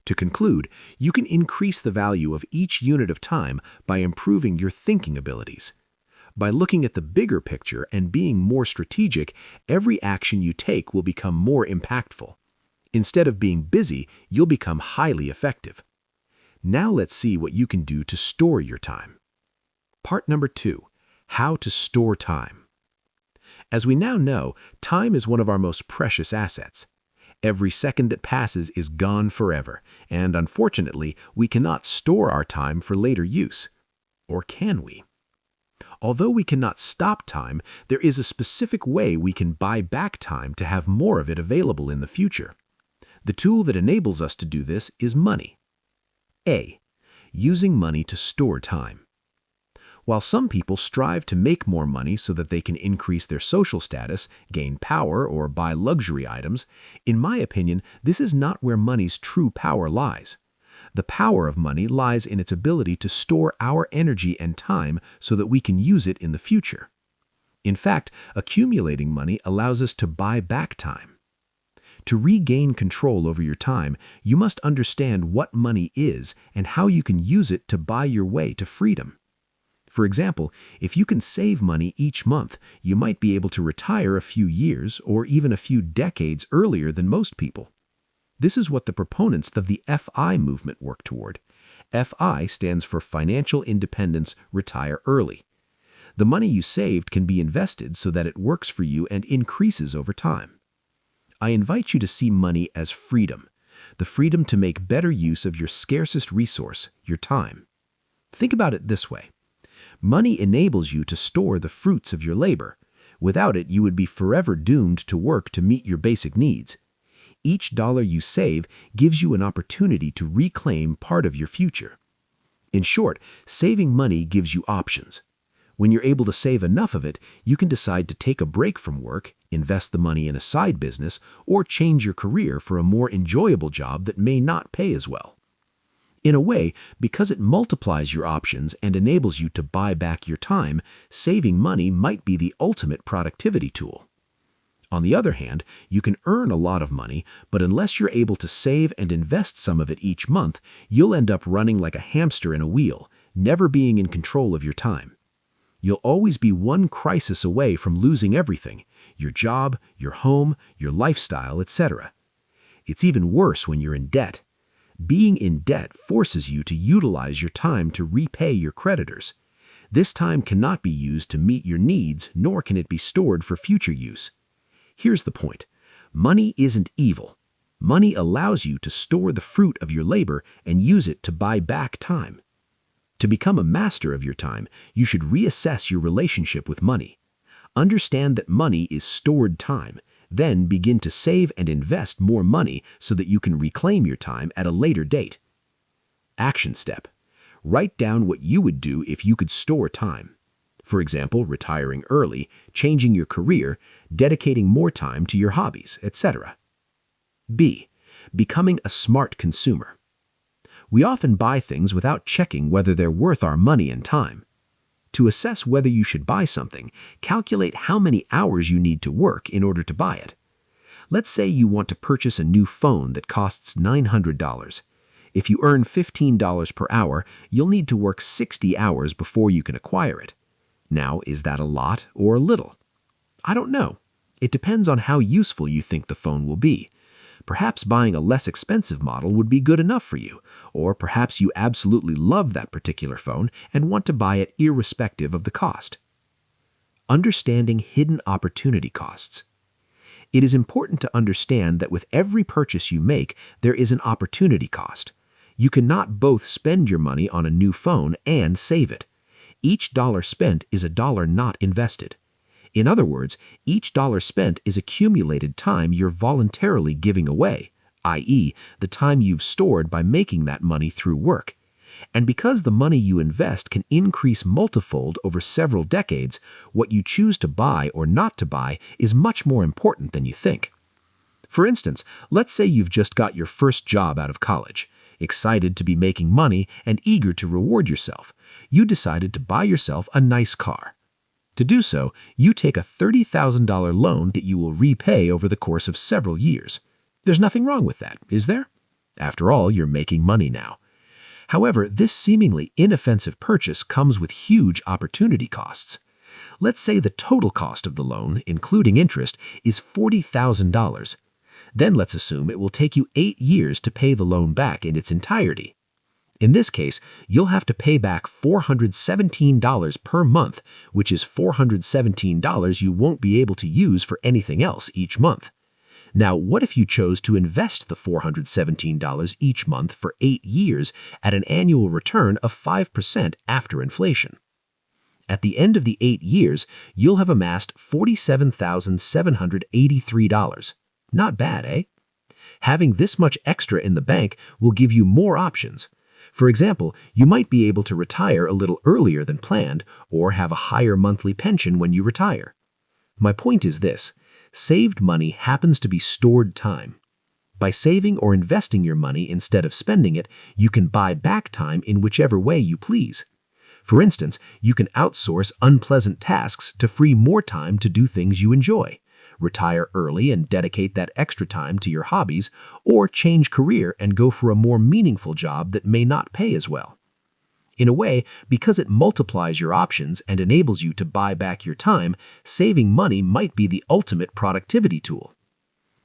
Speaker 3: To conclude, you can increase the value of each unit of time by improving your thinking abilities. By looking at the bigger picture and being more strategic, every action you take will become more impactful. Instead of being busy, you'll become highly effective. Now let's see what you can do to store your time. Part number 2, how to store time. As we now know, time is one of our most precious assets. Every second that passes is gone forever, and unfortunately, we cannot store our time for later use. Or can we? Although we cannot stop time, there is a specific way we can buy back time to have more of it available in the future. The tool that enables us to do this is money. A. Using money to store time. While some people strive to make more money so that they can increase their social status, gain power, or buy luxury items, in my opinion, this is not where money's true power lies. The power of money lies in its ability to store our energy and time so that we can use it in the future. In fact, accumulating money allows us to buy back time. To regain control over your time, you must understand what money is and how you can use it to buy your way to freedom. For example, if you can save money each month, you might be able to retire a few years or even a few decades earlier than most people. This is what the proponents of the FI movement work toward. FI stands for Financial Independence, Retire Early. The money you saved can be invested so that it works for you and increases over time. I invite you to see money as freedom, the freedom to make better use of your scarcest resource, your time. Think about it this way. Money enables you to store the fruits of your labor. Without it, you would be forever doomed to work to meet your basic needs. Each dollar you save gives you an opportunity to reclaim part of your future. In short, saving money gives you options. When you're able to save enough of it, you can decide to take a break from work, invest the money in a side business, or change your career for a more enjoyable job that may not pay as well. In a way, because it multiplies your options and enables you to buy back your time, saving money might be the ultimate productivity tool. On the other hand, you can earn a lot of money, but unless you're able to save and invest some of it each month, you'll end up running like a hamster in a wheel, never being in control of your time. You'll always be one crisis away from losing everything: your job, your home, your lifestyle, etc. It's even worse when you're in debt. Being in debt forces you to utilize your time to repay your creditors. This time cannot be used to meet your needs, nor can it be stored for future use. Here's the point. Money isn't evil. Money allows you to store the fruit of your labor and use it to buy back time. To become a master of your time, you should reassess your relationship with money. Understand that money is stored time. Then begin to save and invest more money so that you can reclaim your time at a later date. Action step. Write down what you would do if you could store time. For example, retiring early, changing your career, dedicating more time to your hobbies, etc. B. Becoming a smart consumer. We often buy things without checking whether they're worth our money and time. To assess whether you should buy something, calculate how many hours you need to work in order to buy it. Let's say you want to purchase a new phone that costs $900. If you earn $15 per hour, you'll need to work 60 hours before you can acquire it. Now, is that a lot or a little? I don't know. It depends on how useful you think the phone will be. Perhaps buying a less expensive model would be good enough for you, or perhaps you absolutely love that particular phone and want to buy it irrespective of the cost. Understanding hidden opportunity costs. It is important to understand that with every purchase you make, there is an opportunity cost. You cannot both spend your money on a new phone and save it. Each dollar spent is a dollar not invested. In other words, each dollar spent is accumulated time you're voluntarily giving away, i.e., the time you've stored by making that money through work. And because the money you invest can increase multifold over several decades, what you choose to buy or not to buy is much more important than you think. For instance, let's say you've just got your first job out of college, excited to be making money and eager to reward yourself. You decided to buy yourself a nice car. To do so, you take a $30,000 loan that you will repay over the course of several years. There's nothing wrong with that, is there? After all, you're making money now. However, this seemingly inoffensive purchase comes with huge opportunity costs. Let's say the total cost of the loan, including interest, is $40,000. Then let's assume it will take you 8 years to pay the loan back in its entirety. In this case, you'll have to pay back $417 per month, which is $417 you won't be able to use for anything else each month. Now, what if you chose to invest the $417 each month for 8 years at an annual return of 5% after inflation? At the end of the 8 years, you'll have amassed $47,783. Not bad, eh? Having this much extra in the bank will give you more options. For example, you might be able to retire a little earlier than planned or have a higher monthly pension when you retire. My point is this: saved money happens to be stored time. By saving or investing your money instead of spending it, you can buy back time in whichever way you please. For instance, you can outsource unpleasant tasks to free more time to do things you enjoy, retire early and dedicate that extra time to your hobbies, or change career and go for a more meaningful job that may not pay as well. In a way, because it multiplies your options and enables you to buy back your time, saving money might be the ultimate productivity tool.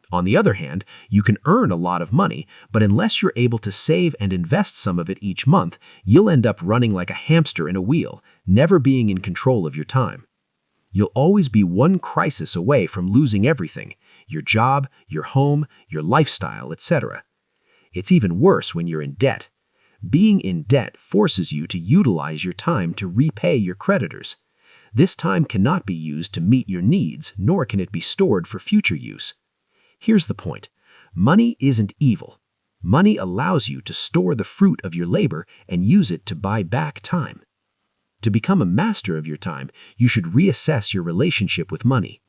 Speaker 3: On the other hand, you can earn a lot of money, but unless you're able to save and invest some of it each month, you'll end up running like a hamster in a wheel, never being in control of your time. You'll always be one crisis away from losing everything: your job, your home, your lifestyle, etc. It's even worse when you're in debt. Being in debt forces you to utilize your time to repay your creditors. This time cannot be used to meet your needs, nor can it be stored for future use. Here's the point: money isn't evil. Money allows you to store the fruit of your labor and use it to buy back time. To become a master of your time, you should reassess your relationship with money.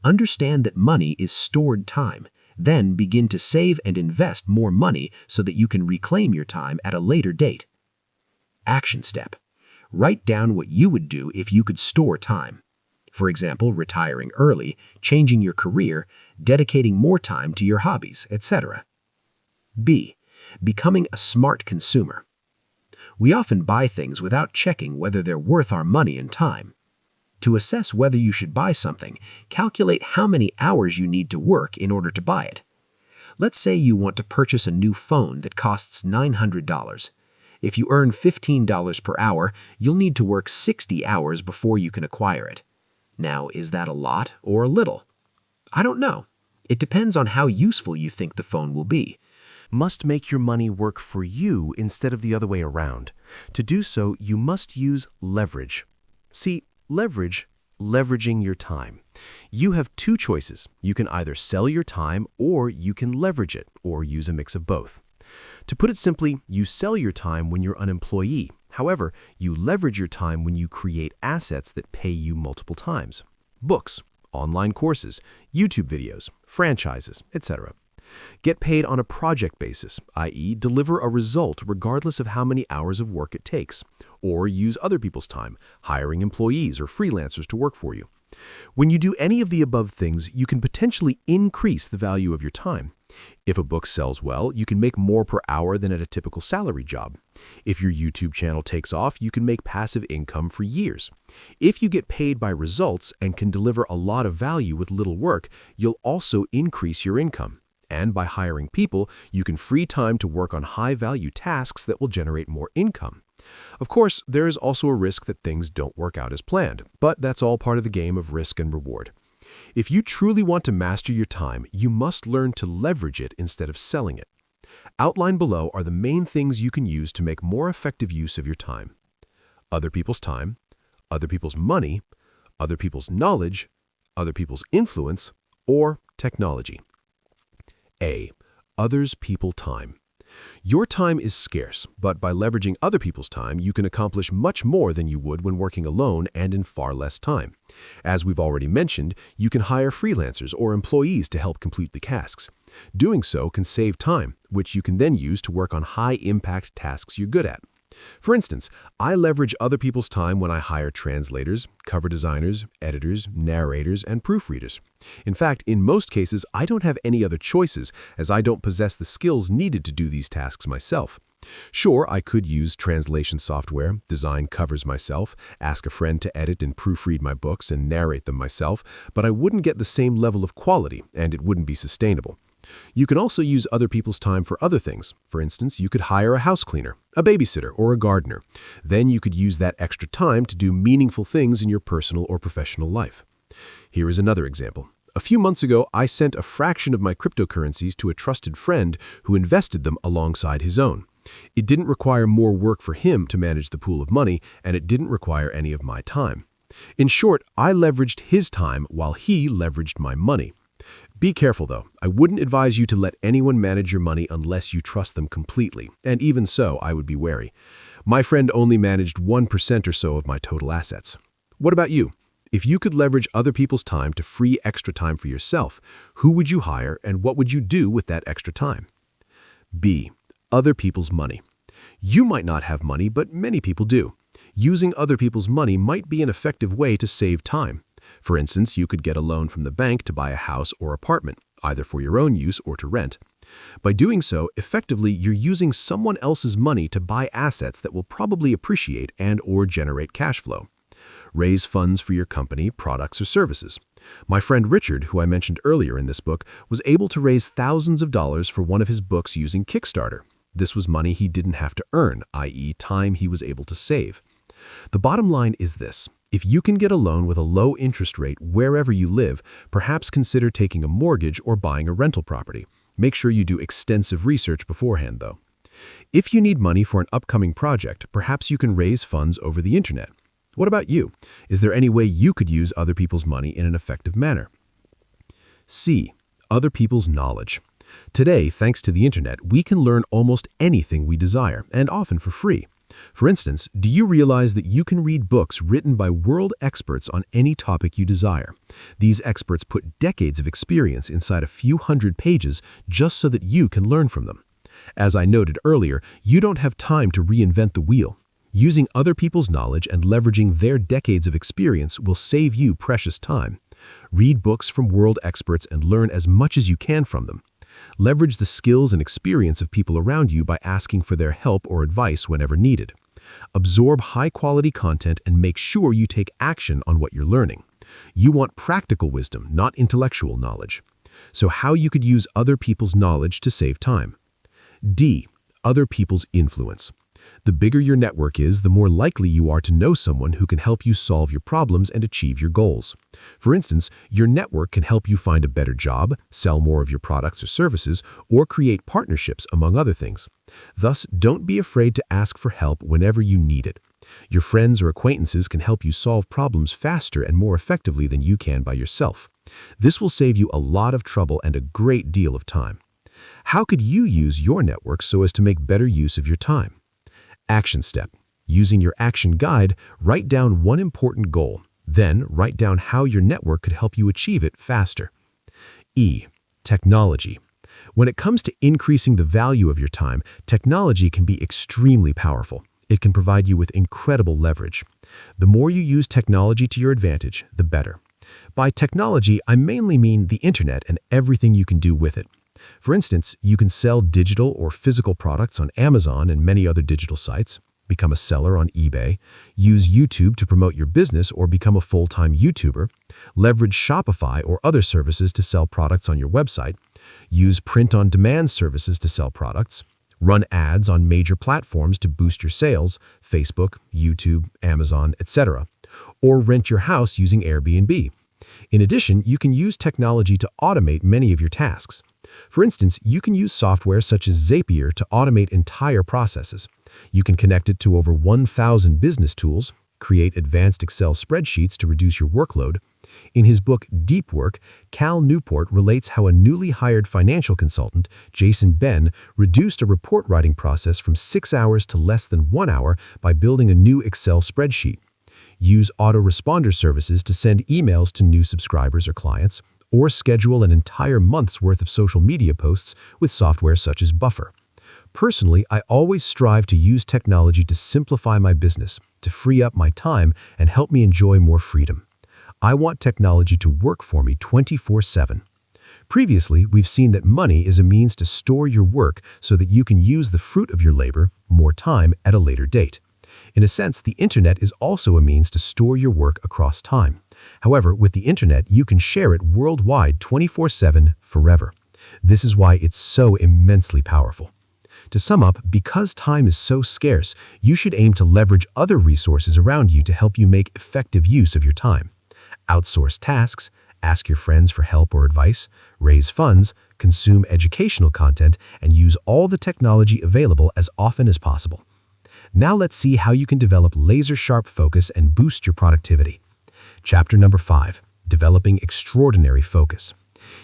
Speaker 3: Understand that money is stored time, then begin to save and invest more money so that you can reclaim your time at a later date. Action step: write down what you would do if you could store time. For example, retiring early, changing your career, dedicating more time to your hobbies, etc. B. Becoming a smart consumer. We often buy things without checking whether they're worth our money and time. To assess whether you should buy something, calculate how many hours you need to work in order to buy it. Let's say you want to purchase a new phone that costs $900. If you earn $15 per hour, you'll need to work 60 hours before you can acquire it. Now, is that a lot or a little? I don't know. It depends on how useful you think the phone will be.
Speaker 1: Must make your money work for you instead of the other way around. To do so, you must use leverage. See, leveraging your time. You have two choices. You can either sell your time or you can leverage it, or use a mix of both. To put it simply, you sell your time when you're an employee. However, you leverage your time when you create assets that pay you multiple times. Books, online courses, YouTube videos, franchises, etc. Get paid on a project basis, i.e., deliver a result regardless of how many hours of work it takes, or use other people's time, hiring employees or freelancers to work for you. When you do any of the above things, you can potentially increase the value of your time. If a book sells well, you can make more per hour than at a typical salary job. If your YouTube channel takes off, you can make passive income for years. If you get paid by results and can deliver a lot of value with little work, you'll also increase your income. And by hiring people, you can free time to work on high-value tasks that will generate more income. Of course, there is also a risk that things don't work out as planned, but that's all part of the game of risk and reward. If you truly want to master your time, you must learn to leverage it instead of selling it. Outlined below are the main things you can use to make more effective use of your time: other people's time, other people's money, other people's knowledge, other people's influence, or technology. A. Others people time.
Speaker 3: Your time is scarce, but by leveraging other people's time, you can accomplish much more than you would when working alone and in far less time. As we've already mentioned, you can hire freelancers or employees to help complete the tasks. Doing so can save time, which you can then use to work on high-impact tasks you're good at. For instance, I leverage other people's time when I hire translators, cover designers, editors, narrators, and proofreaders. In fact, in most cases, I don't have any other choices, as I don't possess the skills needed to do these tasks myself. Sure, I could use translation software, design covers myself, ask a friend to edit and proofread my books and narrate them myself, but I wouldn't get the same level of quality, and it wouldn't be sustainable. You can also use other people's time for other things. For instance, you could hire a house cleaner, a babysitter, or a gardener. Then you could use that extra time to do meaningful things in your personal or professional life. Here is another example. A few months ago, I sent a fraction of my cryptocurrencies to a trusted friend who invested them alongside his own. It didn't require more work for him to manage the pool of money, and it didn't require any of my time. In short, I leveraged his time while he leveraged my money. Be careful, though. I wouldn't advise you to let anyone manage your money unless you trust them completely, and even so, I would be wary. My friend only managed 1% or so of my total assets. What about you? If you could leverage other people's time to free extra time for yourself, who would you hire and what would you do with that extra time? B. Other people's money. You might not have money, but many people do. Using other people's money might be an effective way to save time. For instance, you could get a loan from the bank to buy a house or apartment, either for your own use or to rent. By doing so, effectively, you're using someone else's money to buy assets that will probably appreciate and/or generate cash flow. Raise funds for your company, products, or services. My friend Richard, who I mentioned earlier in this book, was able to raise thousands of dollars for one of his books using Kickstarter. This was money he didn't have to earn, i.e., time he was able to save. The bottom line is this. If you can get a loan with a low interest rate wherever you live, perhaps consider taking a mortgage or buying a rental property. Make sure you do extensive research beforehand, though. If you need money for an upcoming project, perhaps you can raise funds over the internet. What about you? Is there any way you could use other people's money in an effective manner? C. Other people's knowledge. Today, thanks to the internet, we can learn almost anything we desire, and often for free. For instance, do you realize that you can read books written by world experts on any topic you desire? These experts put decades of experience inside a few hundred pages just so that you can learn from them. As I noted earlier, you don't have time to reinvent the wheel. Using other people's knowledge and leveraging their decades of experience will save you precious time. Read books from world experts and learn as much as you can from them. Leverage the skills and experience of people around you by asking for their help or advice whenever needed. Absorb high-quality content and make sure you take action on what you're learning. You want practical wisdom, not intellectual knowledge. So how you could use other people's knowledge to save time. D. Other people's influence. The bigger your network is, the more likely you are to know someone who can help you solve your problems and achieve your goals. For instance, your network can help you find a better job, sell more of your products or services, or create partnerships, among other things. Thus, don't be afraid to ask for help whenever you need it. Your friends or acquaintances can help you solve problems faster and more effectively than you can by yourself. This will save you a lot of trouble and a great deal of time. How could you use your network so as to make better use of your time? Action step. Using your action guide, write down one important goal. Then, write down how your network could help you achieve it faster. E. Technology. When it comes to increasing the value of your time, technology can be extremely powerful. It can provide you with incredible leverage. The more you use technology to your advantage, the better. By technology, I mainly mean the internet and everything you can do with it. For instance, you can sell digital or physical products on Amazon and many other digital sites, become a seller on eBay, use YouTube to promote your business or become a full-time YouTuber, leverage Shopify or other services to sell products on your website, use print-on-demand services to sell products, run ads on major platforms to boost your sales, Facebook, YouTube, Amazon, etc., or rent your house using Airbnb. In addition, you can use technology to automate many of your tasks. For instance, you can use software such as Zapier to automate entire processes. You can connect it to over 1,000 business tools, create advanced Excel spreadsheets to reduce your workload, In his book Deep Work, Cal Newport relates how a newly hired financial consultant, Jason Ben, reduced a report writing process from 6 hours to less than 1 hour by building a new Excel spreadsheet. Use autoresponder services to send emails to new subscribers or clients, or schedule an entire month's worth of social media posts with software such as Buffer. Personally, I always strive to use technology to simplify my business, to free up my time, and help me enjoy more freedom. I want technology to work for me 24/7. Previously, we've seen that money is a means to store your work so that you can use the fruit of your labor, more time, at a later date. In a sense, the internet is also a means to store your work across time. However, with the internet, you can share it worldwide 24/7 forever. This is why it's so immensely powerful. To sum up, because time is so scarce, you should aim to leverage other resources around you to help you make effective use of your time. Outsource tasks, ask your friends for help or advice, raise funds, consume educational content, and use all the technology available as often as possible. Now let's see how you can develop laser-sharp focus and boost your productivity. Chapter number 5, Developing Extraordinary Focus.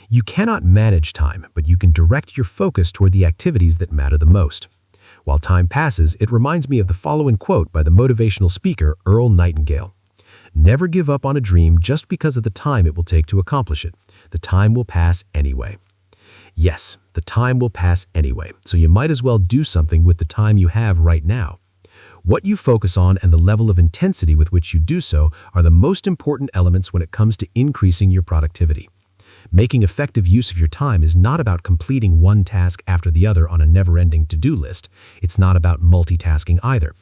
Speaker 3: You cannot manage time, but you can direct your focus toward the activities that matter the most. While time passes, it reminds me of the following quote by the motivational speaker Earl Nightingale. Never give up on a dream just because of the time it will take to accomplish it. The time will pass anyway. Yes, the time will pass anyway, so you might as well do something with the time you have right now. What you focus on and the level of intensity with which you do so are the most important elements when it comes to increasing your productivity. Making effective use of your time is not about completing one task after the other on a never-ending to-do list. It's not about multitasking either.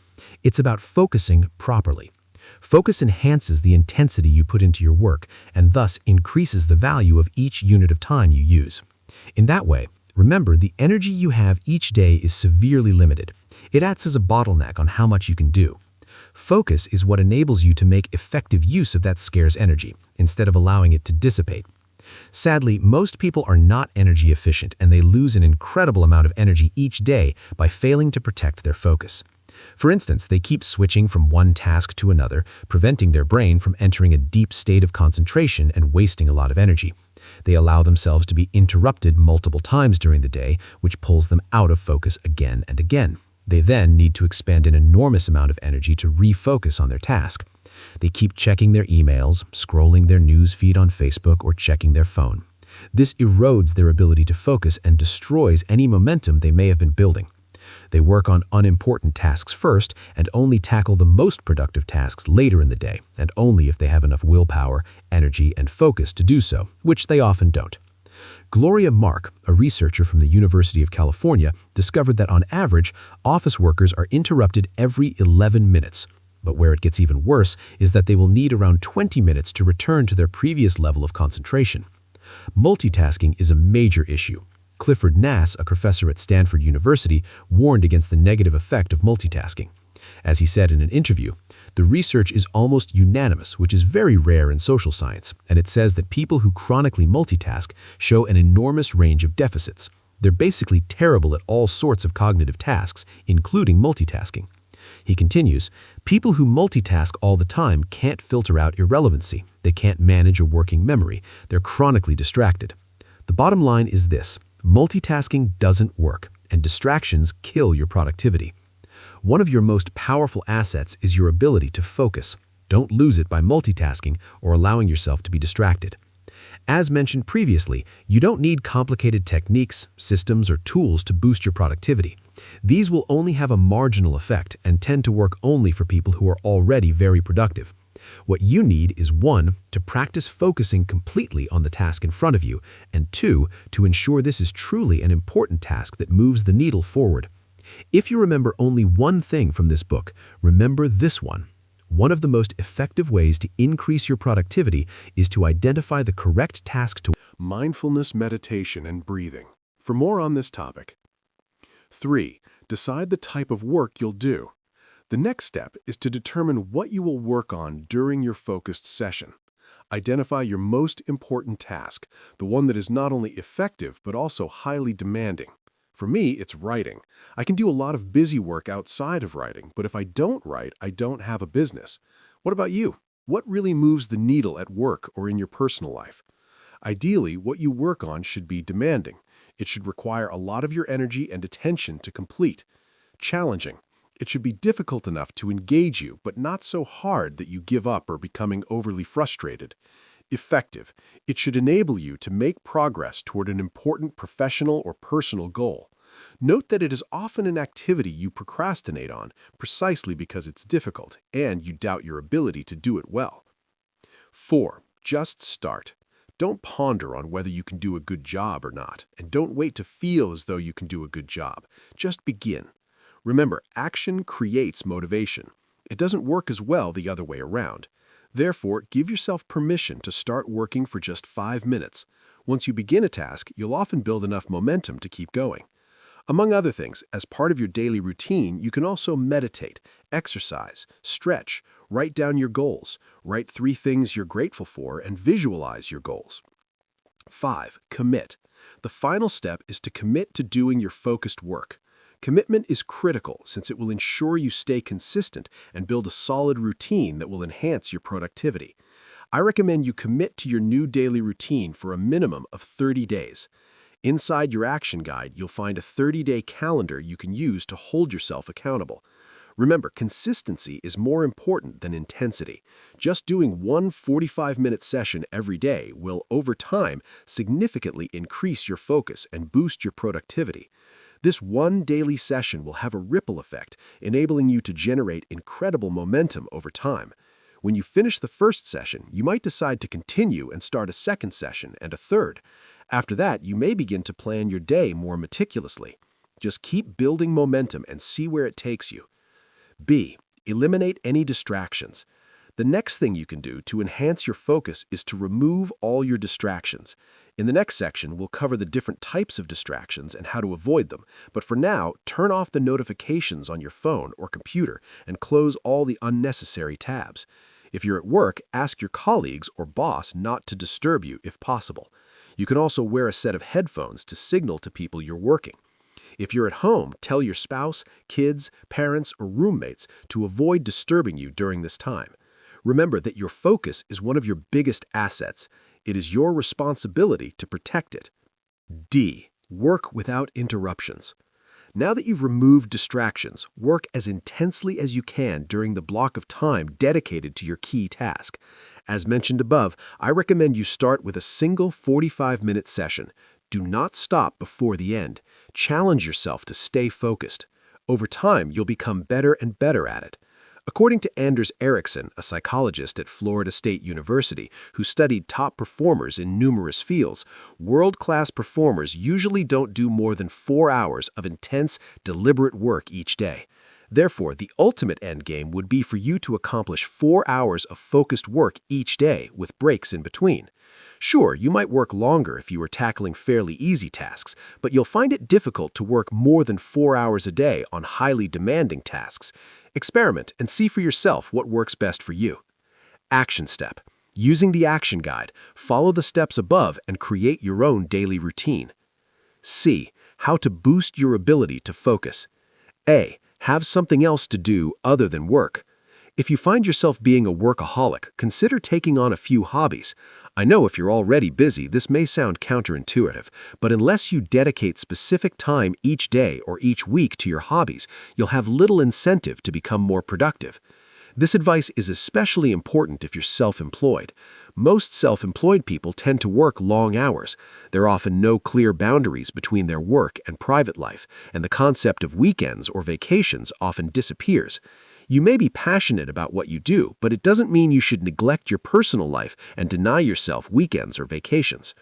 Speaker 3: It's about focusing properly. Focus enhances the intensity you put into your work and thus increases the value of each unit of time you use. In that way, remember the energy you have each day is severely limited. It acts as a bottleneck on how much you can do. Focus is what enables you to make effective use of that scarce energy, instead of allowing it to dissipate. Sadly, most people are not energy efficient and they lose an incredible amount of energy each day by failing to protect their focus. For instance, they keep switching from one task to another, preventing their brain from entering a deep state of concentration and wasting a lot of energy. They allow themselves to be interrupted multiple times during the day, which pulls them out of focus again and again. They then need to expend an enormous amount of energy to refocus on their task. They keep checking their emails, scrolling their news feed on Facebook, or checking their phone. This erodes their ability to focus and destroys any momentum they may have been building. They work on unimportant tasks first and only tackle the most productive tasks later in the day, and only if they have enough willpower, energy, and focus to do so, which they often don't. Gloria Mark, a researcher from the University of California, discovered that on average, office workers are interrupted every 11 minutes. But where it gets even worse is that they will need around 20 minutes to return to their previous level of concentration. Multitasking is a major issue. Clifford Nass, a professor at Stanford University, warned against the negative effect of multitasking. As he said in an interview, the research is almost unanimous, which is very rare in social science, and it says that people who chronically multitask show an enormous range of deficits. They're basically terrible at all sorts of cognitive tasks, including multitasking. He continues, people who multitask all the time can't filter out irrelevancy. They can't manage a working memory. They're chronically distracted. The bottom line is this: multitasking doesn't work, and distractions kill your productivity. One of your most powerful assets is your ability to focus. Don't lose it by multitasking or allowing yourself to be distracted. As mentioned previously, you don't need complicated techniques, systems, or tools to boost your productivity. These will only have a marginal effect and tend to work only for people who are already very productive. What you need is 1, to practice focusing completely on the task in front of you, and 2, to ensure this is truly an important task that moves the needle forward. If you remember only one thing from this book, remember this one. One of the most effective ways to increase your productivity is to identify the correct task to
Speaker 1: Mindfulness, meditation, and breathing. For more on this topic. 3. Decide the type of work you'll do. The next step is to determine what you will work on during your focused session. Identify your most important task, the one that is not only effective but also highly demanding. For me, it's writing. I can do a lot of busy work outside of writing, but if I don't write, I don't have a business. What about you?
Speaker 4: What really moves the needle at work or in your personal life? Ideally, what you work on should be demanding. It should require a lot of your energy and attention to complete. Challenging. It should be difficult enough to engage you, but not so hard that you give up or becoming overly frustrated. Effective. It should enable you to make progress toward an important professional or personal goal. Note that it is often an activity you procrastinate on, precisely because it's difficult and you doubt your ability to do it well. 4. Just start. Don't ponder on whether you can do a good job or not, and don't wait to feel as though you can do a good job. Just begin. Remember, action creates motivation. It doesn't work as well the other way around. Therefore, give yourself permission to start working for just 5 minutes. Once you begin a task, you'll often build enough momentum to keep going. Among other things, as part of your daily routine, you can also meditate, exercise, stretch, write down your goals, write 3 things you're grateful for, and visualize your goals. 5. Commit. The final step is to commit to doing your focused work. Commitment is critical since it will ensure you stay consistent and build a solid routine that will enhance your productivity. I recommend you commit to your new daily routine for a minimum of 30 days. Inside your action guide, you'll find a 30-day calendar you can use to hold yourself accountable. Remember, consistency is more important than intensity. Just doing one 45-minute session every day will, over time, significantly increase your focus and boost your productivity. This one daily session will have a ripple effect, enabling you to generate incredible momentum over time. When you finish the first session, you might decide to continue and start a second session and a third. After that, you may begin to plan your day more meticulously. Just keep building momentum and see where it takes you. B. Eliminate any distractions. The next thing you can do to enhance your focus is to remove all your distractions. In the next section, we'll cover the different types of distractions and how to avoid them. But for now, turn off the notifications on your phone or computer and close all the unnecessary tabs. If you're at work, ask your colleagues or boss not to disturb you if possible. You can also wear a set of headphones to signal to people you're working. If you're at home, tell your spouse, kids, parents, or roommates to avoid disturbing you during this time. Remember that your focus is one of your biggest assets. It is your responsibility to protect it. D. Work without interruptions. Now that you've removed distractions, work as intensely as you can during the block of time dedicated to your key task. As mentioned above, I recommend you start with a single 45-minute session. Do not stop before the end. Challenge yourself to stay focused. Over time, you'll become better and better at it. According to Anders Ericsson, a psychologist at Florida State University who studied top performers in numerous fields, world-class performers usually don't do more than 4 hours of intense, deliberate work each day. Therefore, the ultimate endgame would be for you to accomplish 4 hours of focused work each day with breaks in between. Sure, you might work longer if you were tackling fairly easy tasks, but you'll find it difficult to work more than 4 hours a day on highly demanding tasks. Experiment and see for yourself what works best for you. Action step. Using the action guide, follow the steps above and create your own daily routine. C. How to boost your ability to focus. A. Have something else to do other than work. If you find yourself being a workaholic, consider taking on a few hobbies. I know if you're already busy, this may sound counterintuitive, but unless you dedicate specific time each day or each week to your hobbies, you'll have little incentive to become more productive. This advice is especially important if you're self-employed. Most self-employed people tend to work long hours. There are often no clear boundaries between their work and private life, and the concept of weekends or vacations often disappears. You may be passionate about what you do, but it doesn't mean you should neglect your personal life and deny yourself weekends or vacations.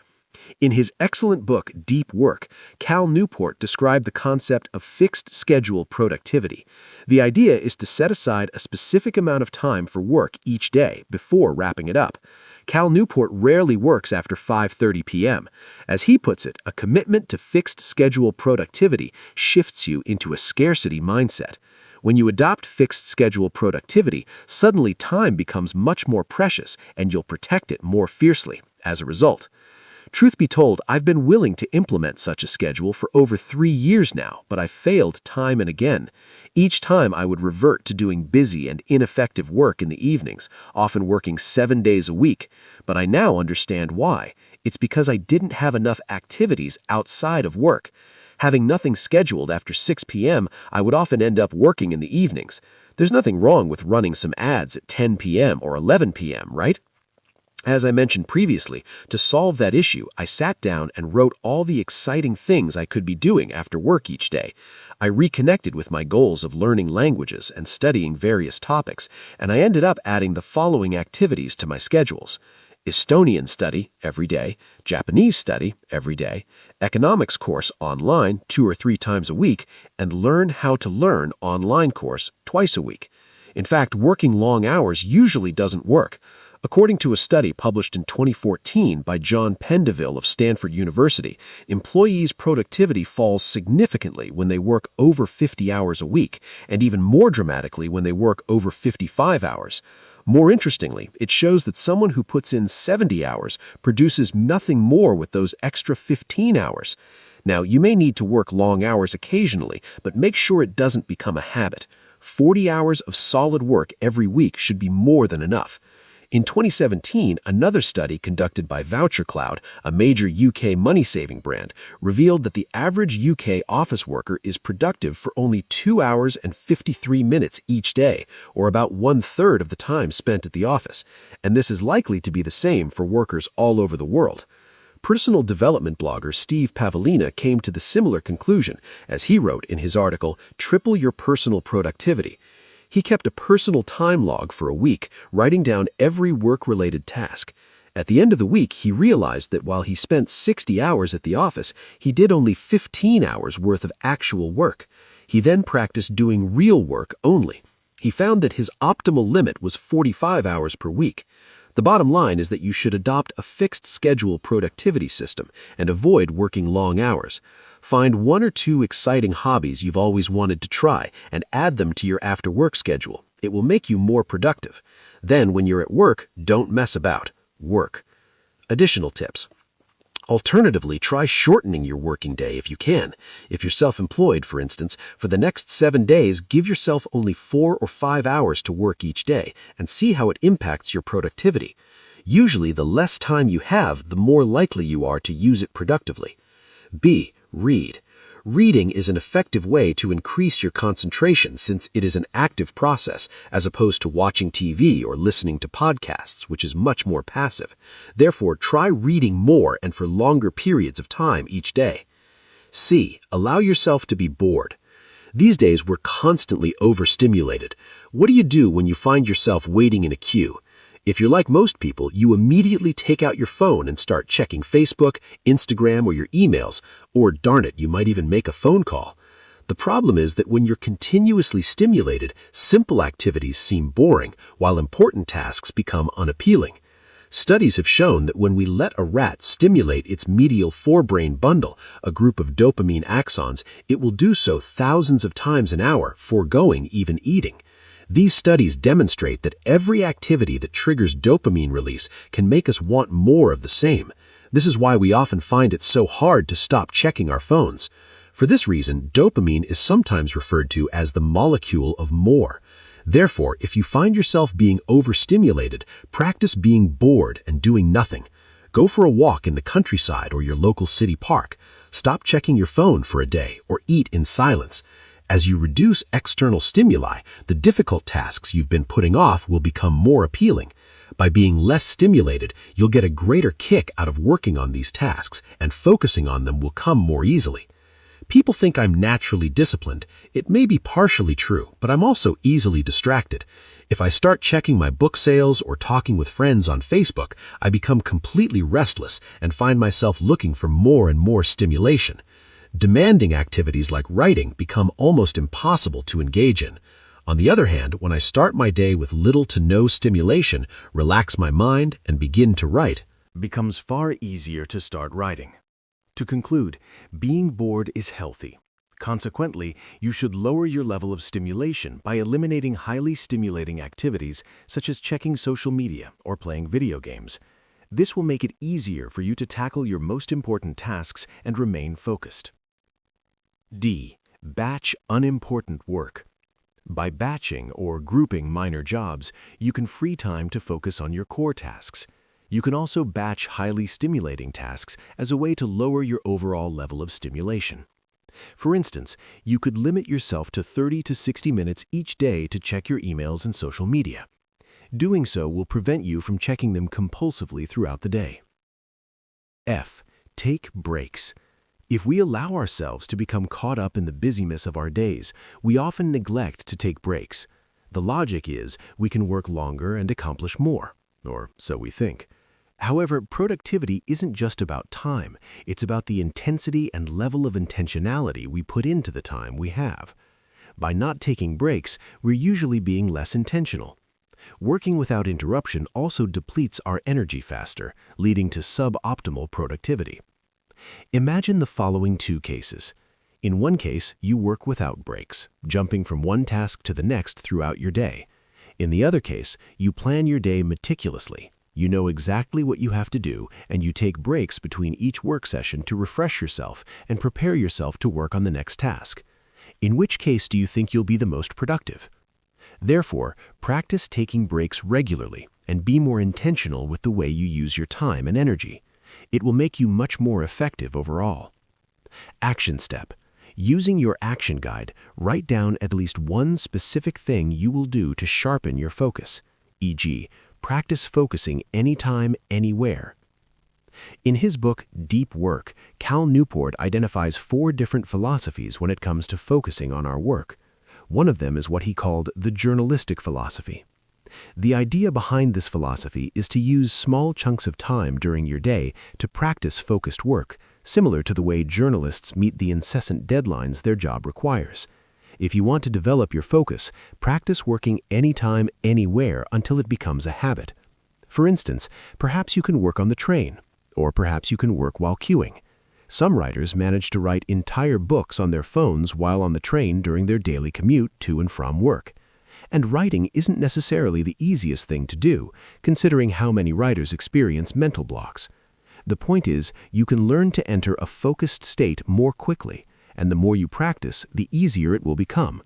Speaker 4: In his excellent book, Deep Work, Cal Newport described the concept of fixed schedule productivity. The idea is to set aside a specific amount of time for work each day before wrapping it up. Cal Newport rarely works after 5:30 p.m. As he puts it, a commitment to fixed schedule productivity shifts you into a scarcity mindset. When you adopt fixed schedule productivity, suddenly time becomes much more precious and you'll protect it more fiercely as a result.
Speaker 3: Truth be told, I've been willing to implement such a schedule for over 3 years now, but I've failed time and again. Each time I would revert to doing busy and ineffective work in the evenings, often working 7 days a week. But I now understand why. It's because I didn't have enough activities outside of work. Having nothing scheduled after 6 p.m., I would often end up working in the evenings. There's nothing wrong with running some ads at 10 p.m. or 11 p.m., right? As I mentioned previously, to solve that issue, I sat down and wrote all the exciting things I could be doing after work each day. I reconnected with my goals of learning languages and studying various topics, and I ended up adding the following activities to my schedules: Estonian study every day, Japanese study every day, economics course online 2 or 3 times a week, and learn how to learn online course twice a week. In fact, working long hours usually doesn't work. According to a study published in 2014 by John Pendeville of Stanford University, employees' productivity falls significantly when they work over 50 hours a week, and even more dramatically when they work over 55 hours. More interestingly, it shows that someone who puts in 70 hours produces nothing more with those extra 15 hours. Now, you may need to work long hours occasionally, but make sure it doesn't become a habit. 40 hours of solid work every week should be more than enough. In 2017, another study conducted by VoucherCloud, a major UK money-saving brand, revealed that the average UK office worker is productive for only 2 hours and 53 minutes each day, or about 1/3 of the time spent at the office. And this is likely to be the same for workers all over the world. Personal development blogger Steve Pavlina came to the similar conclusion, as he wrote in his article, "Triple Your Personal Productivity." He kept a personal time log for a week, writing down every work-related task. At the end of the week, he realized that while he spent 60 hours at the office, he did only 15 hours worth of actual work. He then practiced doing real work only. He found that his optimal limit was 45 hours per week. The bottom line is that you should adopt a fixed schedule productivity system and avoid working long hours. Find 1 or 2 exciting hobbies you've always wanted to try and add them to your after-work schedule. It will make you more productive. Then, when you're at work, don't mess about. Work. Additional tips. Alternatively, try shortening your working day if you can. If you're self-employed, for instance, for the next 7 days, give yourself only 4 or 5 hours to work each day and see how it impacts your productivity. Usually, the less time you have, the more likely you are to use it productively. B. Read. Reading is an effective way to increase your concentration since it is an active process, as opposed to watching TV or listening to podcasts, which is much more passive. Therefore, try reading more and for longer periods of time each day. C. Allow yourself to be bored. These days, we're constantly overstimulated. What do you do when you find yourself waiting in a queue? If you're like most people, you immediately take out your phone and start checking Facebook, Instagram, or your emails, or darn it, you might even make a phone call. The problem is that when you're continuously stimulated, simple activities seem boring, while important tasks become unappealing. Studies have shown that when we let a rat stimulate its medial forebrain bundle, a group of dopamine axons, it will do so thousands of times an hour, foregoing even eating. These studies demonstrate that every activity that triggers dopamine release can make us want more of the same. This is why we often find it so hard to stop checking our phones. For this reason, dopamine is sometimes referred to as the molecule of more. Therefore, if you find yourself being overstimulated, practice being bored and doing nothing. Go for a walk in the countryside or your local city park. Stop checking your phone for a day or eat in silence. As you reduce external stimuli, the difficult tasks you've been putting off will become more appealing. By being less stimulated, you'll get a greater kick out of working on these tasks, and focusing on them will come more easily. People think I'm naturally disciplined. It may be partially true, but I'm also easily distracted. If I start checking my book sales or talking with friends on Facebook, I become completely restless and find myself looking for more and more stimulation. Demanding activities like writing become almost impossible to engage in. On the other hand, when I start my day with little to no stimulation, relax my mind, and begin to write,
Speaker 1: becomes far easier to start writing. To conclude, being bored is healthy. Consequently, you should lower your level of stimulation by eliminating highly stimulating activities such as checking social media or playing video games.
Speaker 3: This will make it easier for you to tackle your most important tasks and remain focused. D. Batch unimportant work. By batching or grouping minor jobs, you can free time to focus on your core tasks. You can also batch highly stimulating tasks as a way to lower your overall level of stimulation. For instance, you could limit yourself to 30 to 60 minutes each day to check your emails and social media. Doing so will prevent you from checking them compulsively throughout the day. F. Take breaks. If we allow ourselves to become caught up in the busyness of our days, we often neglect to take breaks. The logic is we can work longer and accomplish more, or so we think. However, productivity isn't just about time, it's about the intensity and level of intentionality we put into the time we have. By not taking breaks, we're usually being less intentional. Working without interruption also depletes our energy faster, leading to suboptimal productivity. Imagine the following two cases. In one case, you work without breaks, jumping from one task to the next throughout your day. In the other case, you plan your day meticulously. You know exactly what you have to do, and you take breaks between each work session to refresh yourself and prepare yourself to work on the next task. In which case do you think you'll be the most productive? Therefore, practice taking breaks regularly and be more intentional with the way you use your time and energy. It will make you much more effective overall. Action step. Using your action guide, write down at least one specific thing you will do to sharpen your focus, e.g., practice focusing anytime, anywhere. In his book, Deep Work, Cal Newport identifies 4 different philosophies when it comes to focusing on our work. One of them is what he called the journalistic philosophy. The idea behind this philosophy is to use small chunks of time during your day to practice focused work, similar to the way journalists meet the incessant deadlines their job requires. If you want to develop your focus, practice working anytime, anywhere until it becomes a habit. For instance, perhaps you can work on the train, or perhaps you can work while queuing. Some writers manage to write entire books on their phones while on the train during their daily commute to and from work. And writing isn't necessarily the easiest thing to do, considering how many writers experience mental blocks. The point is, you can learn to enter a focused state more quickly, and the more you practice, the easier it will become.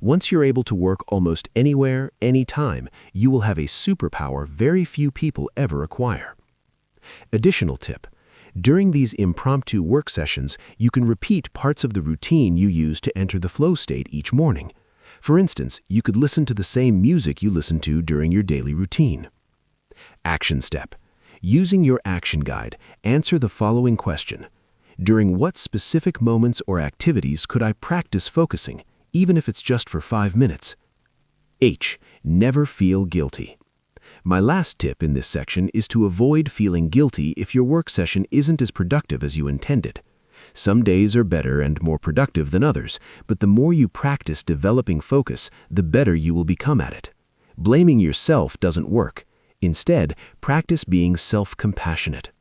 Speaker 3: Once you're able to work almost anywhere, anytime, you will have a superpower very few people ever acquire. Additional tip. During these impromptu work sessions, you can repeat parts of the routine you use to enter the flow state each morning. For instance, you could listen to the same music you listen to during your daily routine. Action step. Using your action guide, answer the following question. During what specific moments or activities could I practice focusing, even if it's just for 5 minutes? H. Never feel guilty. My last tip in this section is to avoid feeling guilty if your work session isn't as productive as you intended. Some days are better and more productive than others, but the more you practice developing focus, the better you will become at it. Blaming yourself doesn't work. Instead, practice being self-compassionate.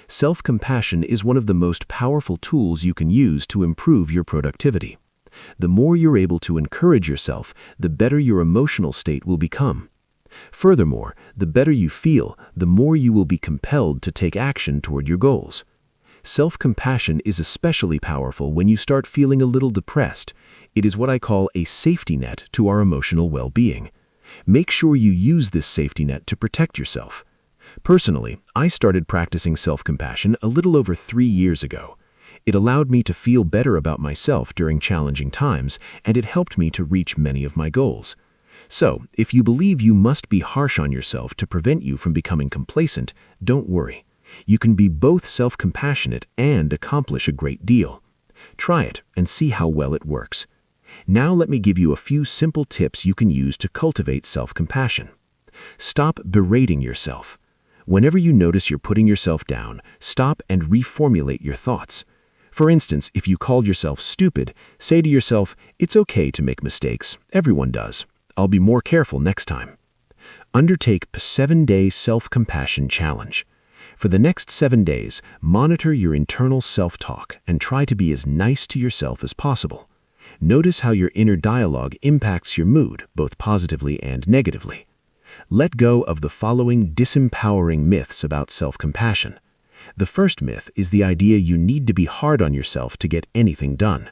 Speaker 3: Self-compassion is one of the most powerful tools you can use to improve your productivity. The more you're able to encourage yourself, the better your emotional state will become. Furthermore, the better you feel, the more you will be compelled to take action toward your goals. Self-compassion is especially powerful when you start feeling a little depressed. It is what I call a safety net to our emotional well-being. Make sure you use this safety net to protect yourself. Personally, I started practicing self-compassion a little over 3 years ago. It allowed me to feel better about myself during challenging times, and it helped me to reach many of my goals. So, if you believe you must be harsh on yourself to prevent you from becoming complacent, don't worry. You can be both self-compassionate and accomplish a great deal. Try it and see how well it works. Now let me give you a few simple tips you can use to cultivate self-compassion. Stop berating yourself. Whenever you notice you're putting yourself down, stop and reformulate your thoughts. For instance, if you called yourself stupid, say to yourself, "It's okay to make mistakes. Everyone does. I'll be more careful next time." Undertake a 7-day self-compassion challenge. For the next 7 days, monitor your internal self-talk and try to be as nice to yourself as possible. Notice how your inner dialogue impacts your mood, both positively and negatively. Let go of the following disempowering myths about self-compassion. The first myth is the idea you need to be hard on yourself to get anything done.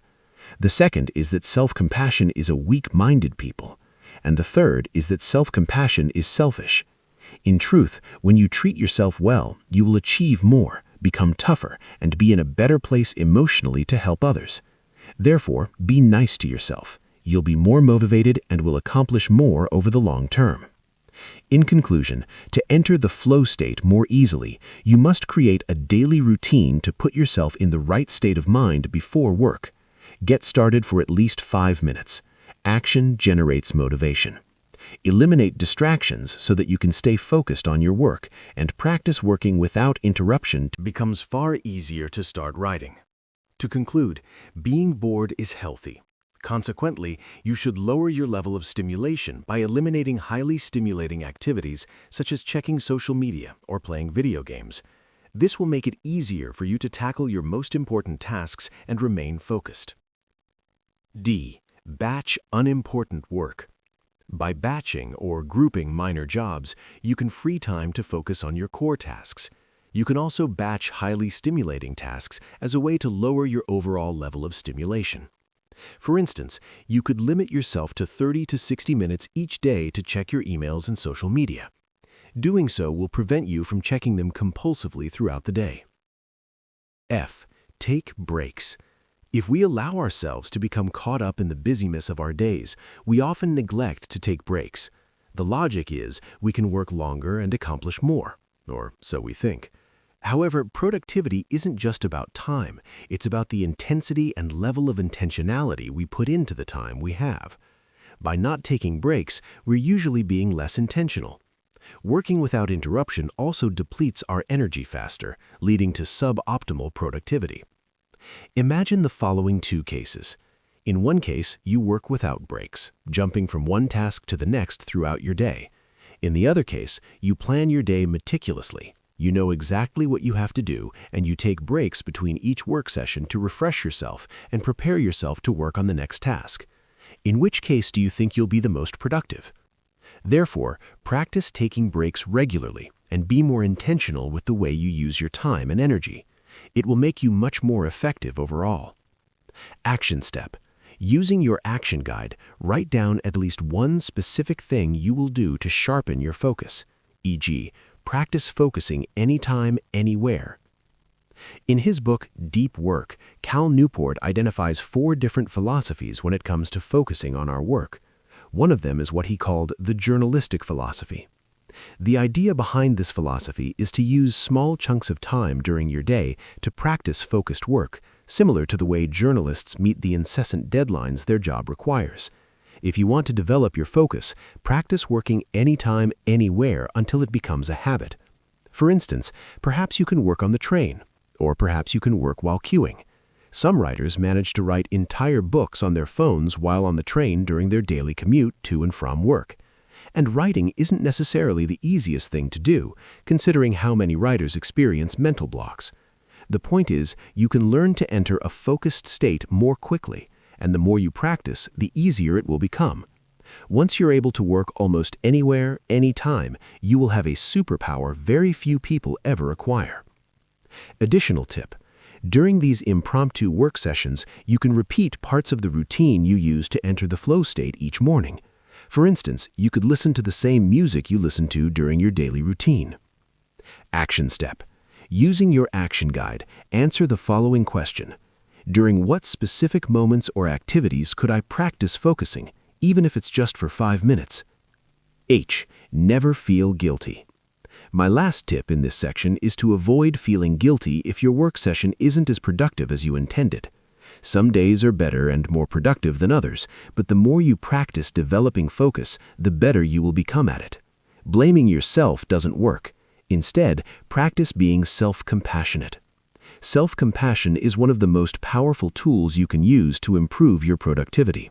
Speaker 3: The second is that self-compassion is a weak-minded people. And the third is that self-compassion is selfish. In truth, when you treat yourself well, you will achieve more, become tougher, and be in a better place emotionally to help others. Therefore, be nice to yourself. You'll be more motivated and will accomplish more over the long term. In conclusion, to enter the flow state more easily, you must create a daily routine to put yourself in the right state of mind before work. Get started for at least 5 minutes. Action generates motivation. Eliminate distractions so that you can stay focused on your work and practice working without interruption.
Speaker 1: Becomes far easier to start writing. To conclude, being bored is healthy. Consequently, you should lower your level of stimulation by eliminating highly stimulating activities such as checking social media or playing video games. This will make it easier for you to tackle your most important tasks and remain focused. D. Batch unimportant work. By batching or grouping minor jobs, you can free time to focus on your core tasks. You can also batch highly stimulating tasks as a way to lower your overall level of stimulation. For instance, you could limit yourself to 30 to 60 minutes each day to check your emails and social media. Doing so will prevent you from checking them compulsively throughout the day. F. Take breaks. If we allow ourselves to become caught up in the busyness of our days, we often neglect to take breaks. The logic is we can work longer and accomplish more, or so we think. However, productivity isn't just about time, it's about the intensity and level of intentionality we put into the time we have. By not taking breaks, we're usually being less intentional. Working without interruption also depletes our energy faster, leading to suboptimal productivity. Imagine the following 2 cases. In one case, you work without breaks, jumping from one task to the next throughout your day. In the other case, you plan your day meticulously. You know exactly what you have to do, and you take breaks between each work session to refresh yourself and prepare yourself to work on the next task. In which case do you think you'll be the most productive? Therefore, practice taking breaks regularly and be more intentional with the way you use your time and energy. It will make you much more effective overall. Action step. Using your action guide, write down at least one specific thing you will do to sharpen your focus, e.g., practice focusing anytime, anywhere. In his book, Deep Work, Cal Newport identifies 4 different philosophies when it comes to focusing on our work. One of them is what he called the journalistic philosophy. The idea behind this philosophy is to use small chunks of time during your day to practice focused work, similar to the way journalists meet the incessant deadlines their job requires. If you want to develop your focus, practice working anytime, anywhere until it becomes a habit. For instance, perhaps you can work on the train, or perhaps you can work while queuing. Some writers manage to write entire books on their phones while on the train during their daily commute to and from work. And writing isn't necessarily the easiest thing to do, considering how many writers experience mental blocks. The point is, you can learn to enter a focused state more quickly, and the more you practice, the easier it will become. Once you're able to work almost anywhere, anytime, you will have a superpower very few people ever acquire. Additional tip. During these impromptu work sessions, you can repeat parts of the routine you use to enter the flow state each morning. For instance, you could listen to the same music you listen to during your daily routine. Action step. Using your action guide, answer the following question. During what specific moments or activities could I practice focusing, even if it's just for 5 minutes? H. Never feel guilty. My last tip in this section is to avoid feeling guilty if your work session isn't as productive as you intended. Some days are better and more productive than others, but the more you practice developing focus, the better you will become at it. Blaming yourself doesn't work. Instead, practice being self-compassionate. Self-compassion is one of the most powerful tools you can use to improve your productivity.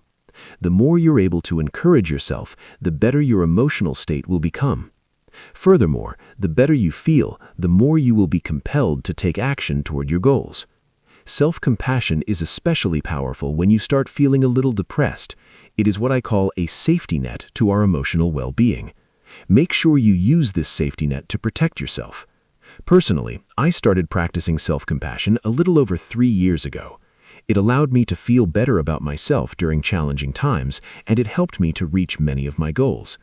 Speaker 1: The more you're able to encourage yourself, the better your emotional state will become. Furthermore, the better you feel, the more you will be compelled to take action toward your goals. Self-compassion is especially powerful when you start feeling a little depressed. It is what I call a safety net to our emotional well-being.
Speaker 3: Make sure you use this safety net to protect yourself. Personally, I started practicing self-compassion a little over 3 years ago. It allowed me to feel better about myself during challenging times, and it helped me to reach many of my goals.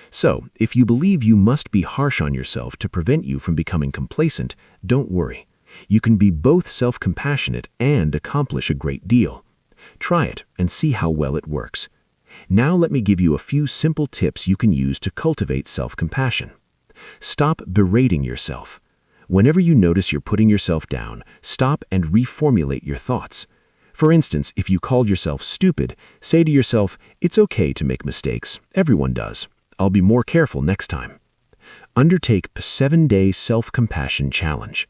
Speaker 3: So, if you believe you must be harsh on yourself to prevent you from becoming complacent, don't worry. You can be both self-compassionate and accomplish a great deal. Try it and see how well it works. Now let me give you a few simple tips you can use to cultivate self-compassion. Stop berating yourself. Whenever you notice you're putting yourself down, stop and reformulate your thoughts. For instance, if you called yourself stupid, say to yourself, "It's okay to make mistakes. Everyone does. I'll be more careful next time." Undertake a 7-day self-compassion challenge.